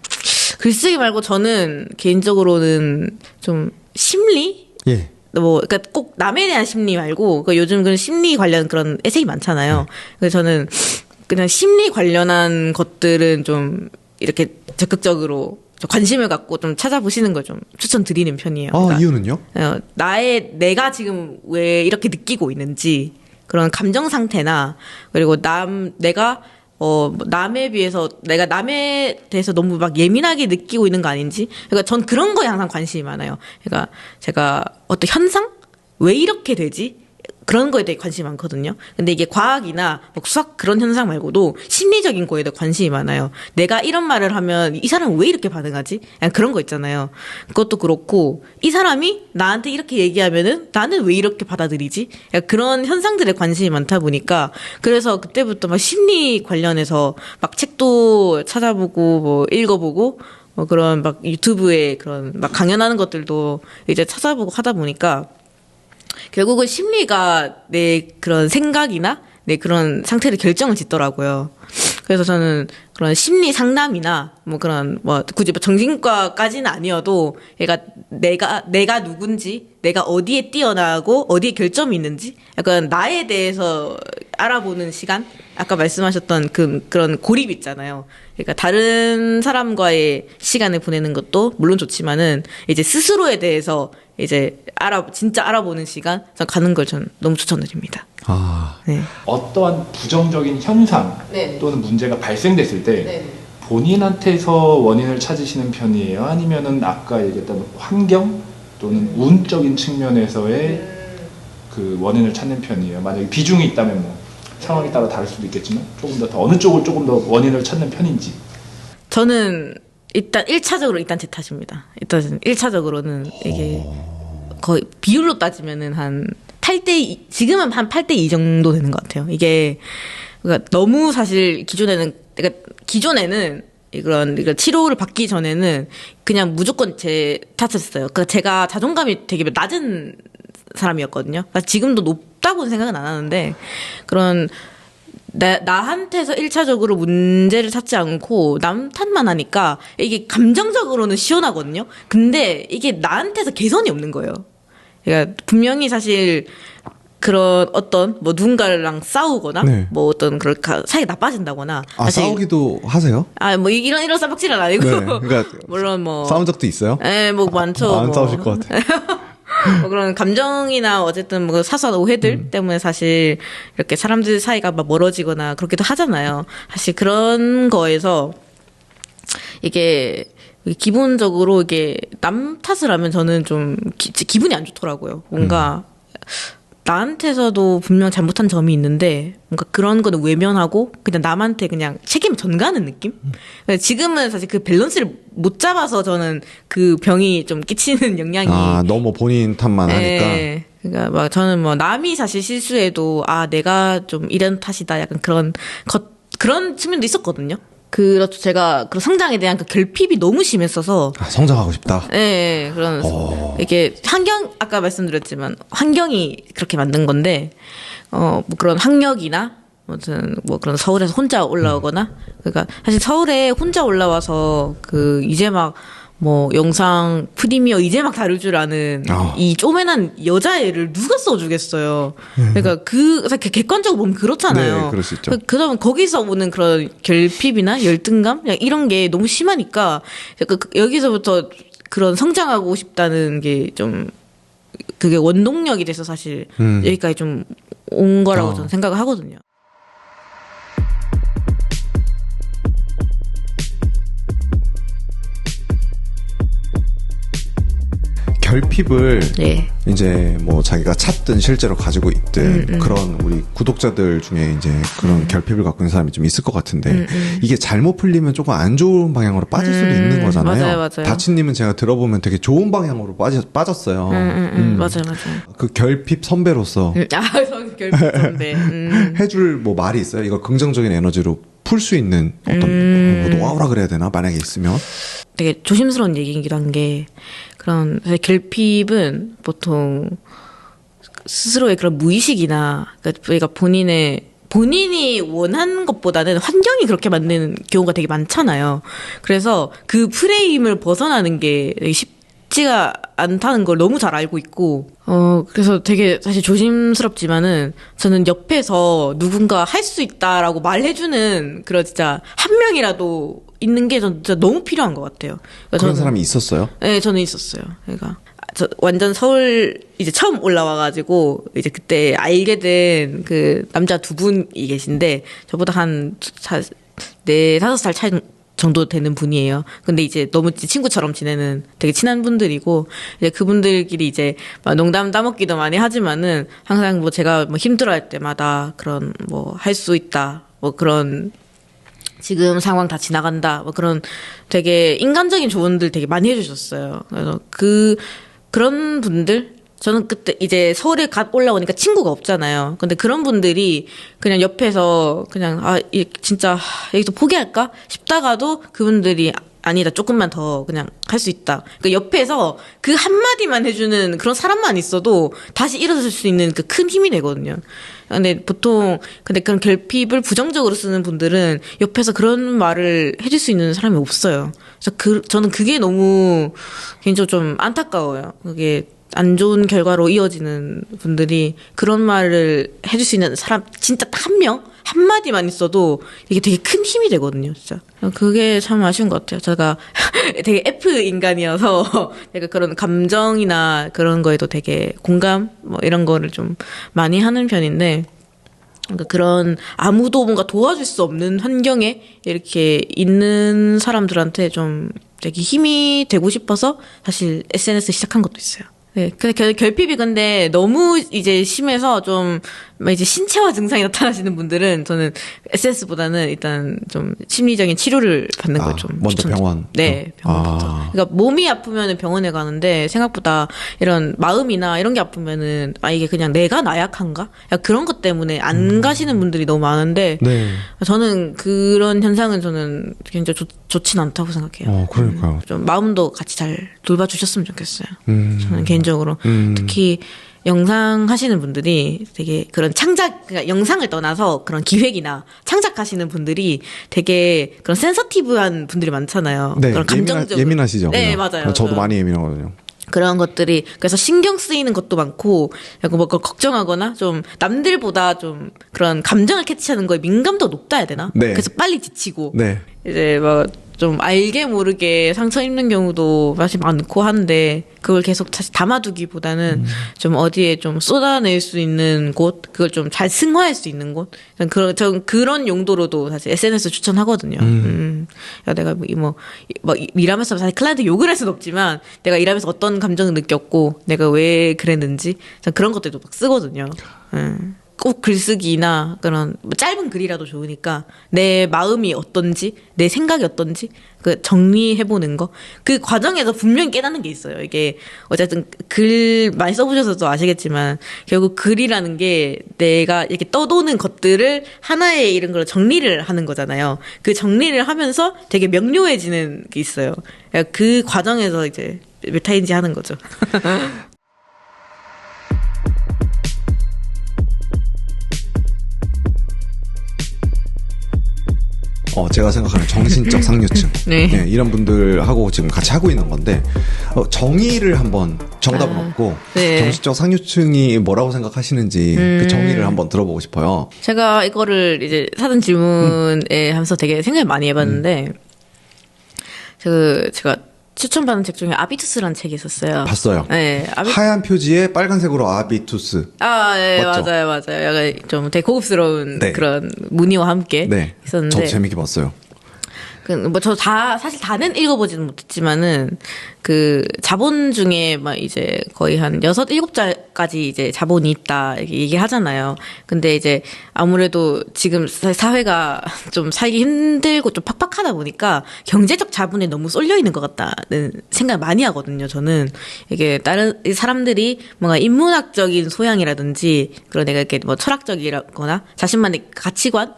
글쓰기 말고 저는 개인적으로는 좀 심리? 예. 그러니까 꼭 남에 대한 심리 말고, 요즘 그런 심리 관련 그런 에세이 많잖아요. 그래서 저는 그냥 심리 관련한 것들은 좀 이렇게 적극적으로 관심을 갖고 좀 찾아보시는 걸 좀 추천드리는 편이에요. 그러니까 이유는요? 내가 지금 왜 이렇게 느끼고 있는지, 그런 감정 상태나, 그리고 내가 남에 비해서 내가 남에 대해서 너무 막 예민하게 느끼고 있는 거 아닌지. 그러니까 전 그런 거에 항상 관심이 많아요. 그러니까 제가 어떤 현상? 왜 이렇게 되지? 그런 거에 대해 관심이 많거든요. 근데 이게 과학이나 수학 그런 현상 말고도 심리적인 거에 대해 관심이 많아요. 내가 이런 말을 하면 이 사람은 왜 이렇게 반응하지? 그런 거 있잖아요. 그것도 그렇고 이 사람이 나한테 이렇게 얘기하면은 나는 왜 이렇게 받아들이지? 그런 현상들에 관심이 많다 보니까 그래서 그때부터 막 심리 관련해서 막 책도 찾아보고 읽어보고 그런 막 유튜브에 그런 막 강연하는 것들도 이제 찾아보고 하다 보니까 결국은 심리가 내 그런 생각이나 내 그런 상태를 결정을 짓더라고요. 그래서 저는 그런 심리 상담이나 굳이 정신과까지는 아니어도 내가 누군지, 내가 어디에 뛰어나고 어디에 결점이 있는지 약간 나에 대해서 알아보는 시간? 아까 말씀하셨던 그런 고립 있잖아요. 그러니까 다른 사람과의 시간을 보내는 것도 물론 좋지만은 이제 스스로에 대해서 이제 진짜 알아보는 시간 가는 걸 전 너무 추천드립니다. 네. 어떠한 부정적인 현상 네. 또는 문제가 발생됐을 때 네. 본인한테서 원인을 찾으시는 편이에요? 아니면은 아까 얘기했던 환경 또는 운적인 측면에서의 그 원인을 찾는 편이에요? 만약에 비중이 있다면 상황에 따라 다를 수도 있겠지만 조금 더 어느 쪽을 조금 더 원인을 찾는 편인지. 저는 일단 1차적으로 제 탓입니다. 일단 1차적으로는 이게 거의 비율로 따지면은 한 8대2, 지금은 한 8대2 정도 되는 것 같아요. 이게 그러니까 너무 사실 기존에는 이런 치료를 받기 전에는 그냥 무조건 제 탓했어요. 그러니까 제가 자존감이 되게 낮은 사람이었거든요. 그러니까 지금도 높다고는 생각은 안 하는데 그런 나한테서 1차적으로 문제를 찾지 않고 남 탓만 하니까 이게 감정적으로는 시원하거든요. 근데 이게 나한테서 개선이 없는 거예요. 그러니까 분명히 사실 그런 어떤 뭐 누군가랑 싸우거나 네. 뭐 어떤 그런 사이가 나빠진다거나 사실 싸우기도 하세요? 뭐 이런 쌈박질은 아니고 네. 그러니까 물론 뭐 싸운 적도 있어요? 뭐 많죠. 안 뭐. 싸우실 것 같아요. 뭐 그런 감정이나 어쨌든 뭐 사소한 오해들 때문에 사실 이렇게 사람들 사이가 막 멀어지거나 그렇기도 하잖아요. 사실 그런 거에서 이게 기본적으로 이게 남 탓을 하면 저는 좀 기분이 안 좋더라고요. 뭔가 나한테서도 분명 잘못한 점이 있는데 뭔가 그런 거는 외면하고 그냥 남한테 그냥 책임을 전가하는 느낌? 지금은 사실 그 밸런스를 못 잡아서 저는 그 병이 좀 끼치는 영향이 너무 본인 탓만 하니까. 그러니까 막 저는 뭐 남이 사실 실수해도 내가 좀 이런 탓이다 약간 그런 측면도 있었거든요. 그렇죠. 제가 그 성장에 대한 그 결핍이 너무 심했어서. 성장하고 싶다. 네, 그런 이게 아까 말씀드렸지만 환경이 그렇게 만든 건데, 뭐 그런 학력이나 무슨 뭐 그런 서울에서 혼자 올라오거나, 그러니까 사실 서울에 혼자 올라와서 이제 막 뭐 영상 프리미어 이제 막 다룰 줄 아는 이 쪼매난 여자애를 누가 써주겠어요. 그러니까 사실 객관적으로 보면 그렇잖아요. 네, 그럴 수 있죠. 그러면 거기서 오는 그런 결핍이나 열등감 이런 게 너무 심하니까 여기서부터 그런 성장하고 싶다는 게 좀 그게 원동력이 돼서 사실 여기까지 좀 온 거라고 저는 생각을 하거든요. 결핍을 네. 이제 뭐 자기가 찾든 실제로 가지고 있든 그런 우리 구독자들 중에 이제 그런 결핍을 갖고 있는 사람이 좀 있을 것 같은데 이게 잘못 풀리면 조금 안 좋은 방향으로 빠질 수도 있는 거잖아요. 맞아요. 다치님은 제가 들어보면 되게 좋은 방향으로 빠졌어요. 맞아요. 그 결핍 선배로서 결핍 선배. 해줄 뭐 말이 있어요? 이걸 긍정적인 에너지로 풀 수 있는 어떤 뭐 노하우라 그래야 되나? 만약에 있으면 되게 조심스러운 얘기이기도 한 게 그런 결핍은 보통 스스로의 그런 무의식이나 그러니까 본인이 원하는 것보다는 환경이 그렇게 만드는 경우가 되게 많잖아요. 그래서 그 프레임을 벗어나는 게 되게 쉽지가 않다는 걸 너무 잘 알고 있고, 그래서 되게 사실 조심스럽지만은 저는 옆에서 누군가 할 수 있다라고 말해주는 그런 진짜 한 명이라도 있는 게 진짜 너무 필요한 것 같아요. 그러니까 그런 사람이 있었어요? 네, 저는 있었어요. 그러니까 저 완전 서울 이제 처음 올라와가지고 이제 그때 알게 된 그 남자 두 분이 계신데 저보다 한 4-5살 차이 정도 되는 분이에요. 근데 이제 너무 친구처럼 지내는 되게 친한 분들이고, 이제 그분들끼리 이제 막 농담 따먹기도 많이 하지만은 항상 뭐 제가 뭐 힘들어할 때마다 그런 뭐 할 수 있다, 뭐 그런 지금 상황 다 지나간다, 뭐 그런 되게 인간적인 조언들 되게 많이 해주셨어요. 그래서 그런 분들, 저는 그때 이제 서울에 갓 올라오니까 친구가 없잖아요. 근데 그런 분들이 그냥 옆에서 그냥 진짜 여기서 포기할까 싶다가도 그분들이 아니다, 조금만 더 그냥 할 수 있다. 그러니까 옆에서 그 한마디만 해주는 그런 사람만 있어도 다시 일어설 수 있는 그 큰 힘이 되거든요. 근데 그런 결핍을 부정적으로 쓰는 분들은 옆에서 그런 말을 해줄 수 있는 사람이 없어요. 그래서 저는 그게 너무 개인적으로 좀 안타까워요. 그게 안 좋은 결과로 이어지는 분들이 그런 말을 해줄 수 있는 사람 진짜 딱 한 명? 한마디만 있어도 이게 되게 큰 힘이 되거든요, 진짜. 그게 참 아쉬운 것 같아요. 제가 되게 F 인간이어서 내가 그런 감정이나 그런 거에도 되게 공감, 뭐 이런 거를 좀 많이 하는 편인데, 그러니까 그런 아무도 뭔가 도와줄 수 없는 환경에 이렇게 있는 사람들한테 좀 되게 힘이 되고 싶어서 사실 SNS 시작한 것도 있어요. 네, 근데 결핍이 근데 너무 이제 심해서 좀 이제 신체화 증상이 나타나시는 분들은 저는 SNS보다는 일단 좀 심리적인 치료를 받는 걸 좀 먼저 병원. 네, 병원부터. 그러니까 몸이 아프면은 병원에 가는데 생각보다 이런 마음이나 이런 게 아프면은 이게 그냥 내가 나약한가? 그런 것 때문에 안 가시는 분들이 너무 많은데 네. 저는 그런 현상은 저는 굉장히 좋진 않다고 생각해요. 그러니까요. 좀 마음도 같이 잘 돌봐주셨으면 좋겠어요. 저는 개인적으로 특히 영상 하시는 분들이 되게 그런 그러니까 영상을 떠나서 그런 기획이나 창작하시는 분들이 되게 그런 센서티브한 분들이 많잖아요. 네, 그런 감정적 예민하시죠. 네, 그냥. 맞아요. 저도 많이 예민하거든요. 그런 것들이 그래서 신경 쓰이는 것도 많고 약간 뭐 그걸 걱정하거나 좀 남들보다 좀 그런 감정을 캐치하는 거에 민감도가 높다 해야 되나? 네. 그래서 빨리 지치고 네. 이제 막 좀 알게 모르게 상처 입는 경우도 사실 많고 한데 그걸 계속 다시 담아두기보다는 좀 어디에 좀 쏟아낼 수 있는 곳 그걸 좀 잘 승화할 수 있는 곳 전 그런 용도로도 사실 SNS 추천하거든요. 야, 내가 일하면서 사실 클라이언트 욕을 할 수는 없지만 내가 일하면서 어떤 감정을 느꼈고 내가 왜 그랬는지 전 그런 것들도 막 쓰거든요. 꼭 글쓰기나 그런 짧은 글이라도 좋으니까 내 마음이 어떤지 내 생각이 어떤지 그 정리해보는 거 그 과정에서 분명히 깨닫는 게 있어요. 이게 어쨌든 글 많이 써보셔서도 아시겠지만 결국 글이라는 게 내가 이렇게 떠도는 것들을 하나의 이런 걸 정리를 하는 거잖아요. 그 정리를 하면서 되게 명료해지는 게 있어요. 그 과정에서 이제 메타인지 하는 거죠. 제가 생각하는 정신적 상류층. 네. 네, 이런 분들하고 지금 같이 하고 있는 건데, 정의를 한번, 정답은 없고, 네. 정신적 상류층이 뭐라고 생각하시는지 그 정의를 한번 들어보고 싶어요. 제가 이거를 이제 사전 질문에 하면서 되게 생각을 많이 해봤는데, 제가 추천받은 책 중에 아비투스라는 책이 있었어요. 봤어요. 네. 하얀 표지에 빨간색으로 아비투스. 네, 맞죠? 맞아요. 약간 좀 되게 고급스러운 네. 그런 무늬와 함께 네. 있었는데. 저도 재밌게 봤어요. 사실 다는 읽어보지는 못했지만은, 자본 중에 이제 거의 한 6, 7자까지 이제 자본이 있다, 이렇게 얘기를 하잖아요. 근데 이제 아무래도 지금 사회가 좀 살기 힘들고 좀 팍팍하다 보니까 경제적 자본에 너무 쏠려 있는 것 같다는 생각을 많이 하거든요, 저는. 이게 다른 사람들이 뭔가 인문학적인 소양이라든지, 그런 내가 이렇게 철학적이거나 자신만의 가치관,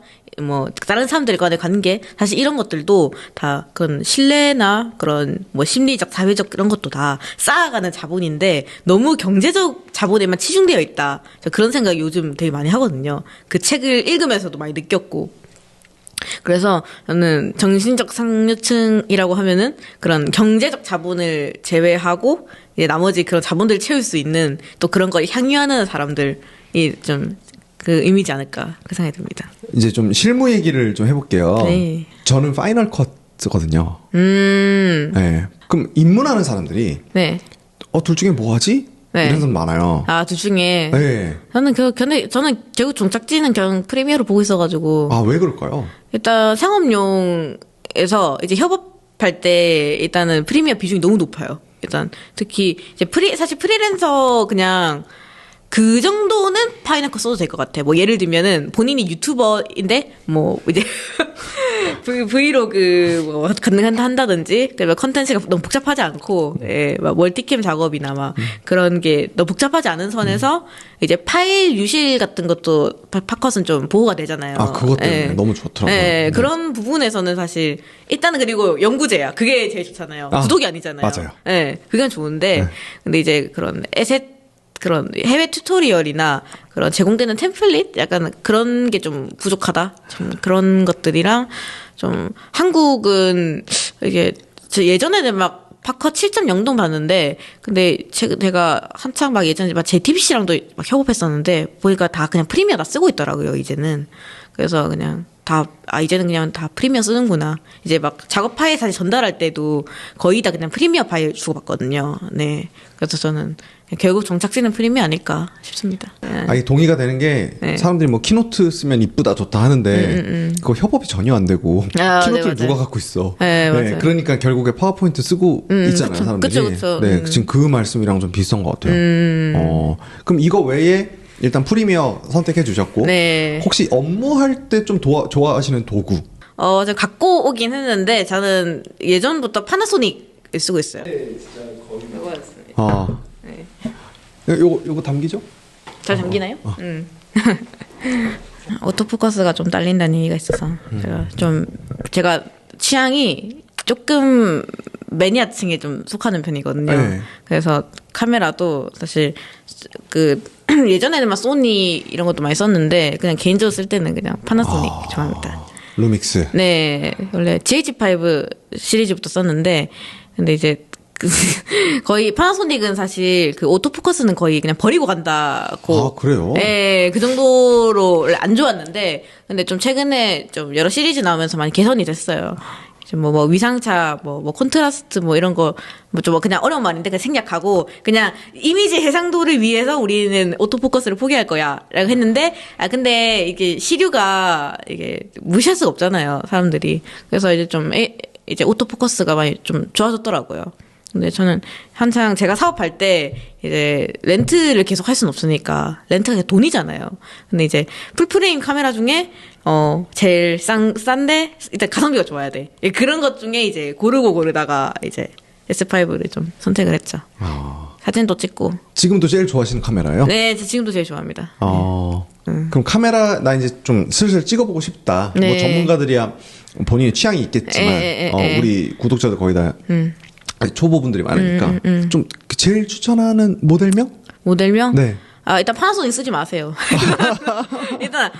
다른 사람들과의 관계, 사실 이런 것들도 다 그런 신뢰나 그런 심리적, 사회적 그런 것도 다 쌓아가는 자본인데 너무 경제적 자본에만 치중되어 있다. 그런 생각 요즘 되게 많이 하거든요. 그 책을 읽으면서도 많이 느꼈고. 그래서 저는 정신적 상류층이라고 하면은 그런 경제적 자본을 제외하고 이제 나머지 그런 자본들을 채울 수 있는 또 그런 걸 향유하는 사람들이 좀 그 의미지 않을까 그 생각이 듭니다. 이제 좀 실무 얘기를 좀 해볼게요. 네. 저는 파이널 컷거든요. 네. 그럼 입문하는 사람들이 네. 둘 중에 뭐 하지? 네. 이런 사람 많아요. 둘 중에. 네. 저는 저는 결국 종착지는 그냥 프리미어로 보고 있어가지고. 왜 그럴까요? 일단 상업용에서 이제 협업할 때 일단은 프리미어 비중이 너무 높아요. 일단 특히 이제 사실 프리랜서 그냥 그 정도는 파이널 컷 써도 될 것 같아. 예를 들면은 본인이 유튜버인데 이제 브이로그 한다든지 그다음에 컨텐츠가 너무 복잡하지 않고 멀티캠 작업이나 그런 게 너무 복잡하지 않은 선에서 이제 파일 유실 같은 것도 팝컷은 좀 보호가 되잖아요. 그것 때문에 너무 좋더라고요. 네. 그런 부분에서는 사실 일단은 그리고 연구제야. 그게 제일 좋잖아요. 구독이 아니잖아요. 맞아요. 네. 그건 좋은데 근데 이제 그런 그런 해외 튜토리얼이나 그런 제공되는 템플릿 약간 그런 게 좀 부족하다. 좀 그런 것들이랑 좀 한국은 이게 예전에는 팝컷 7.0도 봤는데 근데 제가 한창 예전에 JTBC랑도 협업했었는데 보니까 다 그냥 프리미어 다 쓰고 있더라고요, 이제는. 그래서 그냥 이제는 그냥 다 프리미어 쓰는구나. 이제 작업 파일 사실 전달할 때도 거의 다 그냥 프리미어 파일 주고받거든요. 네. 그래서 저는 결국 종착지는 프리미어 아닐까 싶습니다. 이 동의가 되는 게 사람들이 키노트 쓰면 이쁘다 좋다 하는데 그거 협업이 전혀 안 되고 키노트를 누가 갖고 있어. 네, 맞아요. 그러니까 결국에 파워포인트 쓰고 있잖아요, 그쵸, 사람들이. 그쵸. 네, 지금 그 말씀이랑 좀 비슷한 것 같아요. 그럼 이거 외에 일단 프리미어 선택해 주셨고 네. 혹시 업무할 때 좀 좋아하시는 도구? 제가 갖고 오긴 했는데 저는 예전부터 파나소닉을 쓰고 있어요. 네, 진짜 거의 네. 요거 담기죠? 잘 잠기나요? 오토포커스가 좀 딸린다는 얘기가 있어서 제가 취향이 조금 매니아층에 좀 속하는 편이거든요. 네. 그래서 카메라도 사실 예전에는 소니 이런 것도 많이 썼는데 그냥 개인적으로 쓸 때는 그냥 파나소닉 좋아합니다. 루믹스. 네, 원래 GH5 시리즈부터 썼는데 근데 이제 거의 파나소닉은 사실 그 오토포커스는 거의 그냥 버리고 간다고. 아, 그래요? 예, 그 정도로 안 좋았는데, 근데 좀 최근에 좀 여러 시리즈 나오면서 많이 개선이 됐어요. 뭐 위상차, 콘트라스트, 이런 거, 좀 그냥 어려운 말인데, 그냥 생략하고, 그냥 이미지 해상도를 위해서 우리는 오토포커스를 포기할 거야. 라고 했는데, 근데 이게 시류가, 이게 무시할 수가 없잖아요, 사람들이. 그래서 이제 오토포커스가 많이 좀 좋아졌더라고요. 근데 저는 한창 제가 사업할 때 이제 렌트를 계속 할 수는 없으니까 렌트가 그냥 돈이잖아요. 근데 이제 풀프레임 카메라 중에 제일 싼데 일단 가성비가 좋아야 돼. 그런 것 중에 이제 고르다가 이제 S5를 좀 선택을 했죠. 사진도 찍고. 지금도 제일 좋아하시는 카메라예요? 네, 지금도 제일 좋아합니다. 그럼 카메라 나 이제 좀 슬슬 찍어보고 싶다. 네. 뭐 전문가들이야 본인의 취향이 있겠지만 우리 구독자들 거의 다 초보분들이 많으니까 좀 제일 추천하는 모델명? 모델명? 네. 일단 파나소닉 쓰지 마세요. 일단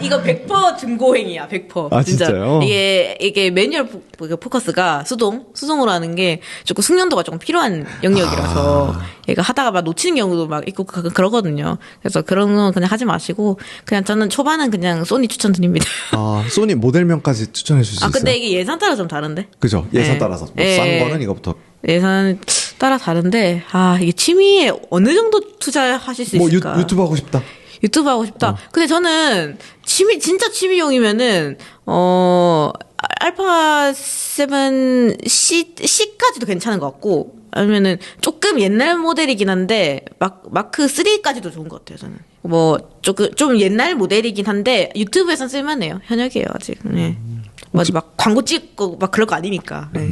이거 100% 중고행이야. 100%. 진짜. 진짜요? 이게 매뉴얼 포커스가 수동으로 하는 게 조금 숙련도가 조금 필요한 영역이라서 얘가 하다가 막 놓치는 경우도 막 있고 그러거든요. 그래서 그런 건 그냥 하지 마시고 그냥 저는 초반은 그냥 소니 추천드립니다. 소니 모델명까지 추천해 주실 수 있어요? 근데 이게 예산 따라 좀 다른데? 그죠. 예산 네. 따라서 싼 거는 이거부터. 예산 따라 다른데 이게 취미에 어느 정도 투자하실 수 있을까? 유튜브 하고 싶다. 유튜브 하고 싶다. 근데 저는 진짜 취미용이면은 알파 7 C까지도 괜찮은 것 같고 아니면은 조금 옛날 모델이긴 한데 마크 3까지도 좋은 것 같아요. 저는 좀 옛날 모델이긴 한데 유튜브에선 쓸만해요. 현역이에요 아직. 네. 막 광고 찍고 막 그럴 거 아니니까. 네.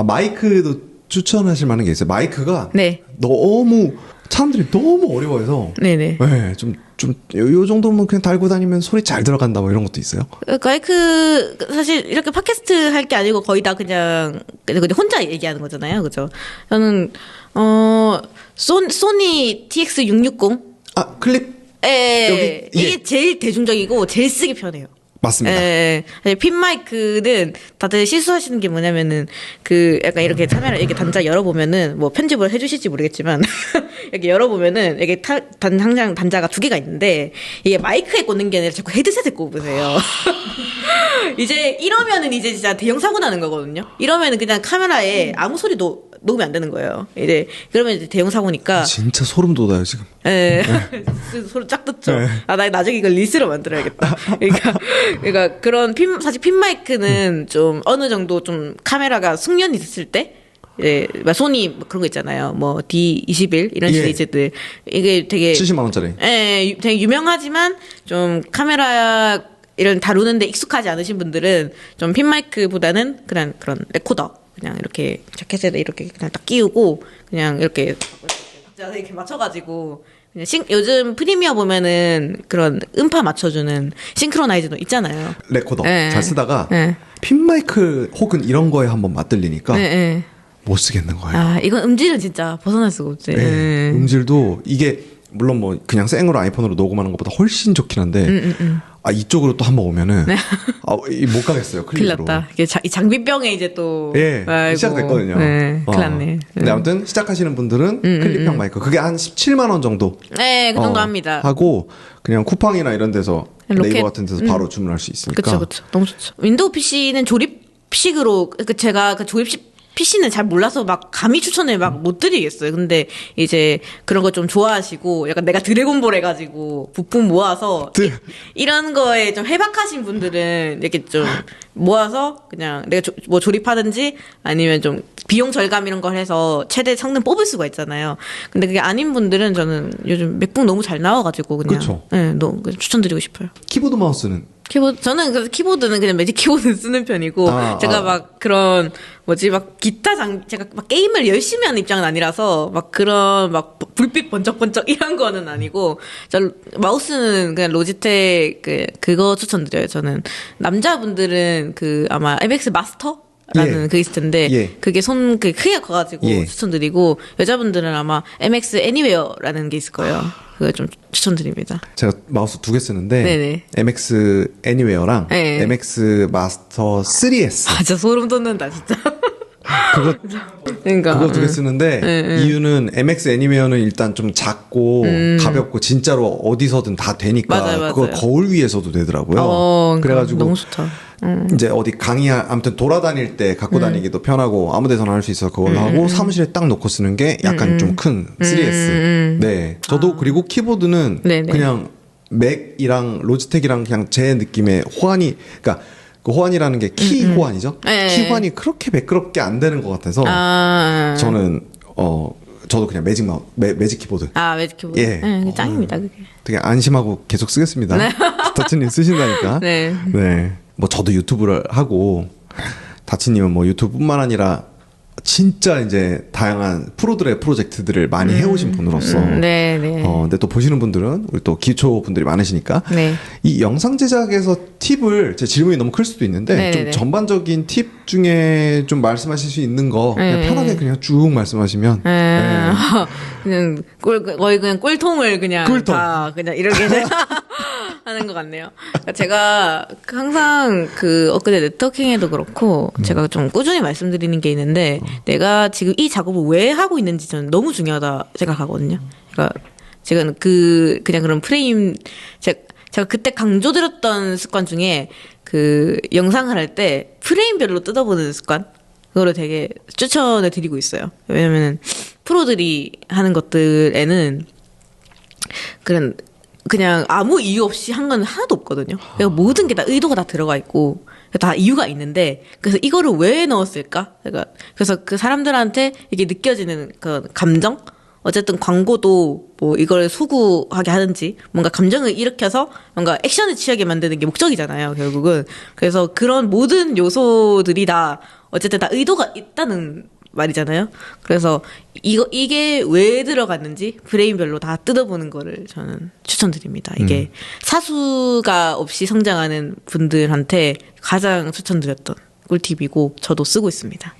마이크도 추천하실 만한 게 있어요. 마이크가 네. 너무 사람들이 너무 어려워해서 네네. 네, 요 정도면 그냥 달고 다니면 소리 잘 들어간다 뭐 이런 것도 있어요. 마이크 사실 이렇게 팟캐스트 할 게 아니고 거의 다 그냥 혼자 얘기하는 거잖아요, 그죠? 저는 소니 TX660 클립. 예, 여기, 이게 제일 대중적이고 제일 쓰기 편해요. 맞습니다. 핀 마이크는 다들 실수하시는 게 뭐냐면은 약간 이렇게 카메라 이렇게 단자 열어보면은 뭐 편집을 해주실지 모르겠지만 이렇게 열어보면은 이게 항상 단자가 두 개가 있는데 이게 마이크에 꽂는 게 아니라 자꾸 헤드셋에 꼽으세요. 이제 이러면은 이제 진짜 대형 사고 나는 거거든요. 이러면은 그냥 카메라에 아무 소리도 녹음이 안 되는 거예요. 그러면 이제 대형 사고니까. 진짜 소름 돋아요 지금. 소름 쫙 돋죠. 나 나중에 이걸 리스로 만들어야겠다. 그러니까 사실 핀 마이크는 좀 어느 정도 좀 카메라가 숙련이 됐을 때. 소니 그런 거 있잖아요. D21 이런 시리즈들 이게 되게 70만 원짜리. 되게 유명하지만 좀 카메라 이런 다루는데 익숙하지 않으신 분들은 좀 핀 마이크보다는 그런 레코더 그냥 이렇게 자켓에 이렇게 그냥 딱 끼우고 그냥 이렇게 맞춰가지고 그냥 요즘 프리미어 보면은 그런 음파 맞춰주는 싱크로나이즈도 있잖아요. 레코더 잘 쓰다가 핀 마이크 혹은 이런 거에 한번 맞들리니까 못 쓰겠는 거예요. 이건 음질은 진짜 벗어날 수가 없지. 음질도 이게 물론 그냥 생으로 아이폰으로 녹음하는 것보다 훨씬 좋긴 한데 이쪽으로 또 한번 오면은 못 가겠어요. 클립으로. 큰일 났다. 이 장비병에 이제 또 시작됐거든요. 큰일 났네. 근데 아무튼 시작하시는 분들은 클립형 마이크 그게 한 17만 원 정도. 네, 그 정도 합니다. 하고 그냥 쿠팡이나 이런 데서 로켓. 네이버 같은 데서 바로 주문할 수 있으니까. 그렇죠. 너무 좋죠. 윈도우 PC는 조립식으로 제가 조립식 PC는 잘 몰라서 막 감히 추천을 막 못 드리겠어요. 근데 이제 그런 거 좀 좋아하시고 약간 내가 드래곤볼 해가지고 부품 모아서 이런 거에 좀 해박하신 분들은 이렇게 좀 모아서 그냥 내가 조립하든지 아니면 좀 비용 절감 이런 걸 해서 최대 성능 뽑을 수가 있잖아요. 근데 그게 아닌 분들은 저는 요즘 맥북 너무 잘 나와가지고 그냥 너무 추천드리고 싶어요. 키보드 마우스는? 저는 그래서 키보드는 그냥 매직 키보드 쓰는 편이고, 제가 막 그런, 제가 막 게임을 열심히 하는 입장은 아니라서, 막 그런, 불빛 번쩍번쩍 이런 거는 아니고, 마우스는 그냥 로지텍, 그거 추천드려요. 저는. 남자분들은 아마 MX 마스터? 라는 그게 있을 텐데, 그게 크기가 커가지고 추천드리고, 여자분들은 아마 MX 애니웨어라는 게 있을 거예요. 그거 좀 추천드립니다. 제가 마우스 2개 쓰는데 네네. MX 애니웨어랑 MX 마스터 3S. 진짜 소름 돋는다 진짜. 그거 그러니까 그거 두 개 쓰는데 이유는 MX 애니메어는 일단 좀 작고 가볍고 진짜로 어디서든 다 되니까 맞아요, 맞아요. 그걸 거울 위에서도 되더라고요. 그러니까 그래가지고 너무 좋다. 이제 어디 아무튼 돌아다닐 때 갖고 다니기도 편하고 아무 데서나 할 수 있어서 그걸로 하고 사무실에 딱 놓고 쓰는 게 약간 좀 큰 3S. 네. 저도 그리고 키보드는 네네. 그냥 맥이랑 로지텍이랑 그냥 제 느낌의 호환이 그러니까 그 호환이라는 게 키 호환이죠. 네. 키 호환이 그렇게 매끄럽게 안 되는 것 같아서 저는 저도 그냥 매직 키보드. 매직 키보드. 예. 네, 짱입니다 그게. 되게 안심하고 계속 쓰겠습니다. 다치님 쓰신다니까. 네. 네. 뭐 저도 유튜브를 하고 다치님은 뭐 유튜브뿐만 아니라 진짜 이제 다양한 프로들의 프로젝트들을 많이 해오신 분으로서 네. 근데 또 보시는 분들은 우리 또 기초 분들이 많으시니까 네. 이 영상 제작에서 팁을 제 질문이 너무 클 수도 있는데 네, 좀 네. 전반적인 팁 중에 좀 말씀하실 수 있는 거 그냥 네. 편하게 그냥 쭉 말씀하시면 네. 그냥 거의 그냥 꿀통을 그냥 꿀통. 다 그냥 이렇게 하는 것 같네요. 그러니까 제가 항상 그 엊그제 네트워킹에도 그렇고 제가 좀 꾸준히 말씀드리는 게 있는데 내가 지금 이 작업을 왜 하고 있는지 저는 너무 중요하다 생각하거든요. 그러니까 제가 그냥 그런 프레임 제가 그때 강조드렸던 습관 중에 그 영상을 할 때 프레임별로 뜯어보는 습관 그거를 되게 추천을 드리고 있어요. 왜냐면은 프로들이 하는 것들에는 그냥 아무 이유 없이 한 건 하나도 없거든요. 그러니까 모든 게 다 의도가 다 들어가 있고 다 이유가 있는데 그래서 이거를 왜 넣었을까? 그래서 그 사람들한테 이게 느껴지는 그 감정 어쨌든 광고도 뭐 이걸 소구하게 하든지 뭔가 감정을 일으켜서 뭔가 액션을 취하게 만드는 게 목적이잖아요, 결국은. 그래서 그런 모든 요소들이 다 어쨌든 다 의도가 있다는 말이잖아요. 그래서 이게 왜 들어갔는지 프레임별로 다 뜯어보는 거를 저는 추천드립니다. 이게 사수가 없이 성장하는 분들한테 가장 추천드렸던 꿀팁이고 저도 쓰고 있습니다.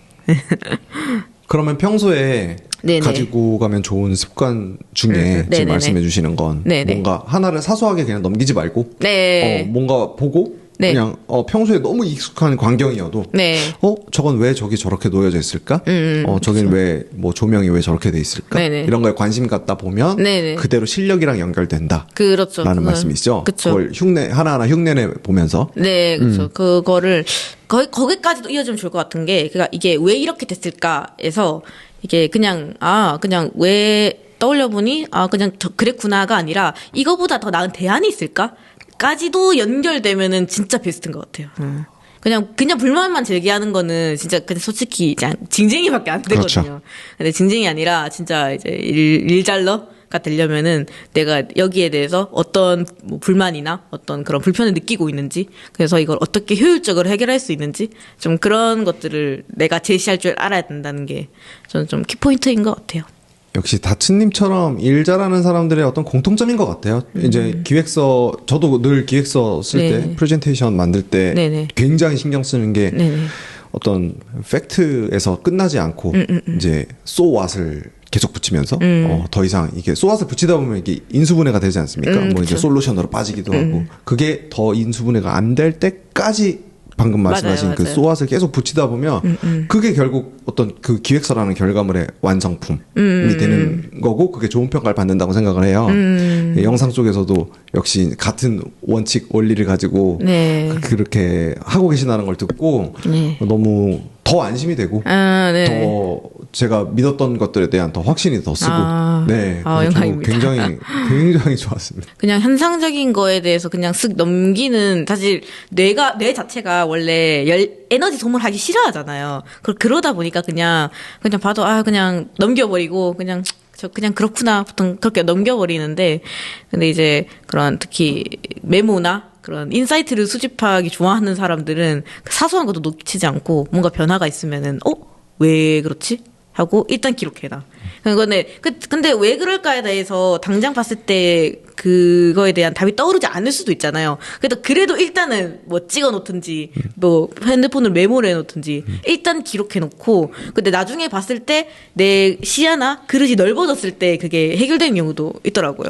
그러면 평소에 네네. 가지고 가면 좋은 습관 중에 네네네. 지금 말씀해 주시는 건 네네. 뭔가 하나를 사소하게 그냥 넘기지 말고 네. 뭔가 보고 네. 그냥 평소에 너무 익숙한 광경이어도 네. 저건 왜 저기 저렇게 놓여져 있을까? 저긴 왜 뭐 조명이 왜 저렇게 돼 있을까? 네네. 이런 거에 관심 갖다 보면 네네. 그대로 실력이랑 연결된다. 그렇죠. 라는 말씀이시죠? 그쵸. 그걸 하나하나 흉내 보면서 네, 그렇죠. 그거를 거기까지도 이어지면 좋을 것 같은 게, 그러니까 이게 왜 이렇게 됐을까에서 이게 그냥 왜 떠올려 보니 그냥 그랬구나가 아니라 이거보다 더 나은 대안이 있을까?까지도 연결되면은 진짜 베스트인 것 같아요. 그냥 불만만 제기하는 거는 진짜 그냥 솔직히 징징이밖에 안 되거든요. 그렇죠. 근데 징징이 아니라 진짜 이제 일잘러가 되려면은 내가 여기에 대해서 어떤 뭐 불만이나 어떤 그런 불편을 느끼고 있는지, 그래서 이걸 어떻게 효율적으로 해결할 수 있는지 좀 그런 것들을 내가 제시할 줄 알아야 된다는 게 저는 좀 키포인트인 것 같아요. 역시 다츠님처럼 일 잘하는 사람들의 어떤 공통점인 것 같아요. 이제 기획서, 저도 늘 기획서 쓸 때, 네. 프레젠테이션 만들 때 네네. 굉장히 신경 쓰는 게 네네. 어떤 팩트에서 끝나지 않고 이제 so what을 계속 붙이면서 더 이상 이게 so what을 붙이다 보면 이게 인수분해가 되지 않습니까? 뭐 이제 그쵸. 솔루션으로 빠지기도 하고 그게 더 인수분해가 안 될 때까지 방금 말씀하신 맞아요, 그 맞아요. 소앗을 계속 붙이다 보면 그게 결국 어떤 그 기획서라는 결과물의 완성품이 되는 거고 그게 좋은 평가를 받는다고 생각을 해요. 예, 영상 쪽에서도 역시 같은 원칙 원리를 가지고 네. 그렇게 하고 계신다는 걸 듣고 네. 너무 더 안심이 되고 네. 더 제가 믿었던 것들에 대한 더 확신이 더 쓰고 네, 그래서 영광입니다. 굉장히 좋았습니다. 그냥 현상적인 거에 대해서 그냥 쓱 넘기는, 사실 뇌 자체가 원래 에너지 소모하기 싫어하잖아요. 그러다 보니까 그냥 봐도 그냥 넘겨버리고 그냥 그렇구나 보통 그렇게 넘겨버리는데, 근데 이제 그런 특히 메모나 그런 인사이트를 수집하기 좋아하는 사람들은 사소한 것도 놓치지 않고 뭔가 변화가 있으면은 왜 그렇지? 하고 일단 기록해놔. 근데 왜 그럴까에 대해서 당장 봤을 때 그거에 대한 답이 떠오르지 않을 수도 있잖아요. 그래도 일단은 뭐 찍어 놓든지 뭐 핸드폰을 메모를 해 놓든지 일단 기록해 놓고, 근데 나중에 봤을 때 내 시야나 그릇이 넓어졌을 때 그게 해결되는 경우도 있더라고요.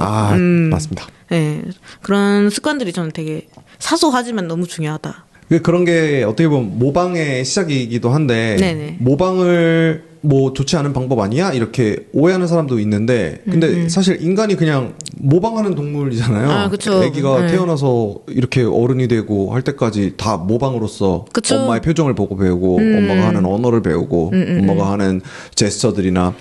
맞습니다. 네. 그런 습관들이 저는 되게 사소하지만 너무 중요하다. 그런 게 어떻게 보면 모방의 시작이기도 한데 네네. 모방을 뭐 좋지 않은 방법 아니야? 이렇게 오해하는 사람도 있는데 근데 사실 인간이 그냥 모방하는 동물이잖아요. 아, 그쵸. 애기가 네. 태어나서 이렇게 어른이 되고 할 때까지 다 모방으로서 그쵸. 엄마의 표정을 보고 배우고 엄마가 하는 언어를 배우고 엄마가 하는 제스처들이나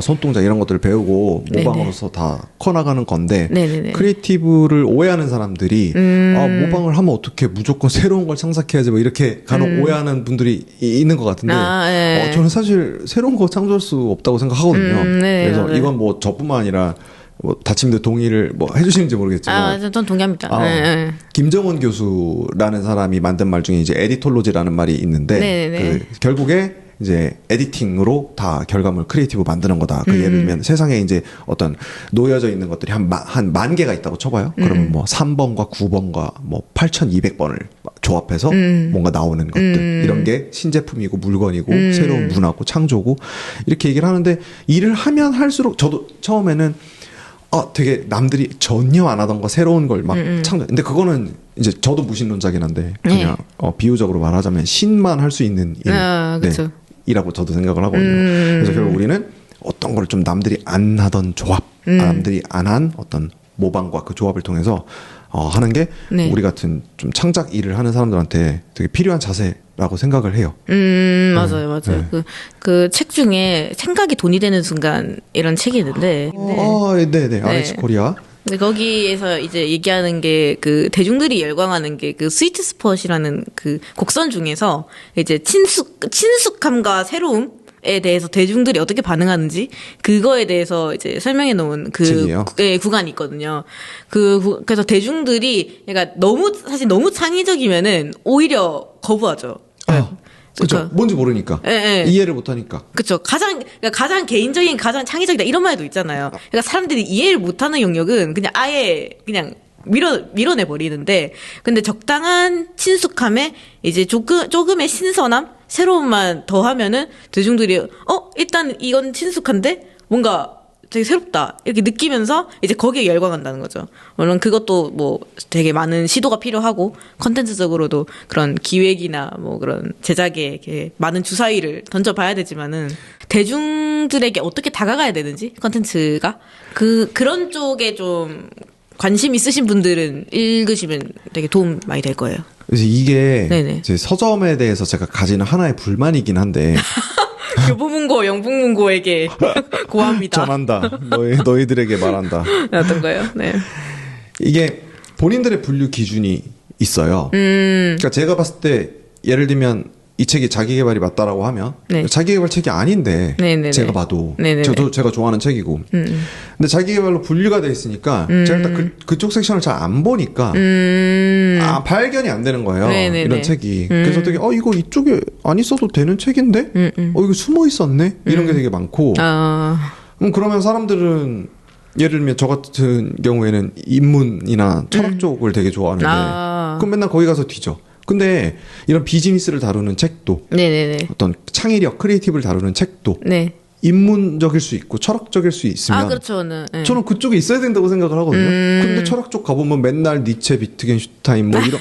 손동작 이런 것들을 배우고 모방으로서 다 커나가는 건데 네네네. 크리에이티브를 오해하는 사람들이 모방을 하면 어떻게 무조건 새로운 걸 창작해야지 뭐 이렇게 간혹 오해하는 분들이 있는 것 같은데 아, 네. 저는 사실 새로운 거 창조할 수 없다고 생각하거든요. 네, 그래서 네. 이건 뭐 저뿐만 아니라 뭐 다침대 동의를 뭐 해주시는지 모르겠지만 전 동의합니다. 네. 김정은 교수라는 사람이 만든 말 중에 이제 에디톨로지라는 말이 있는데 네네네. 결국에 이제 에디팅으로 다 결과물 크리에이티브 만드는 거다. 그 예를 들면 세상에 이제 어떤 놓여져 있는 것들이 한 만 개가 있다고 쳐봐요. 그러면 뭐 3번과 9번과 뭐 8,200번을 조합해서 뭔가 나오는 것들. 이런 게 신제품이고 물건이고 새로운 문화고 창조고 이렇게 얘기를 하는데 일을 하면 할수록 저도 처음에는 되게 남들이 전혀 안 하던 거 새로운 걸 막 창조. 근데 그거는 이제 저도 무신론자긴 한데 그냥 비유적으로 말하자면 신만 할 수 있는 일. 그쵸. 이라고 저도 생각을 하거든요. 그래서 결국 우리는 어떤 걸 좀 남들이 안 하던 조합, 남들이 안 한 어떤 모방과 그 조합을 통해서 하는 게 네. 우리 같은 좀 창작 일을 하는 사람들한테 되게 필요한 자세라고 생각을 해요. 맞아요. 그 책 중에 생각이 돈이 되는 순간 이런 책이 있는데. 네네. RH 코리아. 근데 거기에서 이제 얘기하는 게 그 대중들이 열광하는 게 그 스위트 스폿이라는 그 곡선 중에서 이제 친숙함과 새로움에 대해서 대중들이 어떻게 반응하는지 그거에 대해서 이제 설명해 놓은 그 책이에요? 구간이 있거든요. 그래서 대중들이 그러니까 사실 너무 창의적이면은 오히려 거부하죠. 그렇죠. 뭔지 모르니까. 이해를 못하니까. 그렇죠. 가장 개인적인, 가장 창의적이다 이런 말도 있잖아요. 그러니까 사람들이 이해를 못하는 영역은 그냥 아예 그냥 밀어내 버리는데, 근데 적당한 친숙함에 이제 조금의 신선함, 새로움만 더하면은 대중들이 일단 이건 친숙한데 뭔가 되게 새롭다 이렇게 느끼면서 이제 거기에 열광한다는 거죠. 물론 그것도 뭐 되게 많은 시도가 필요하고 컨텐츠적으로도 그런 기획이나 뭐 그런 제작에 이렇게 많은 주사위를 던져봐야 되지만은 대중들에게 어떻게 다가가야 되는지 컨텐츠가 그런 쪽에 좀 관심 있으신 분들은 읽으시면 되게 도움 많이 될 거예요. 그래서 이게 네네. 제 서점에 대해서 제가 가지는 하나의 불만이긴 한데 교보문고, 영풍문고에게 고합니다. 전한다. 너희들에게 말한다. 어떤 거요? 네. 이게 본인들의 분류 기준이 있어요. 그러니까 제가 봤을 때 예를 들면 이 책이 자기계발이 맞다라고 하면 네. 자기계발 책이 아닌데 네네네. 제가 봐도 네네네. 저도 제가 좋아하는 책이고 근데 자기계발로 분류가 돼 있으니까 제가 일단 그쪽 섹션을 잘 안 보니까 발견이 안 되는 거예요. 네네네. 이런 책이. 그래서 되게 이거 이쪽에 안 있어도 되는 책인데 이거 숨어 있었네 이런 게 되게 많고 그러면 사람들은 예를 들면 저 같은 경우에는 인문이나 철학 쪽을 되게 좋아하는데 그럼 맨날 거기 가서 뒤져. 근데 이런 비즈니스를 다루는 책도 네네네. 어떤 창의력, 크리에이티브를 다루는 책도 네. 인문적일 수 있고 철학적일 수 있으면 그렇죠. 네. 저는 그쪽에 있어야 된다고 생각을 하거든요. 근데 철학 쪽 가보면 맨날 니체, 비트겐슈타인 뭐 이런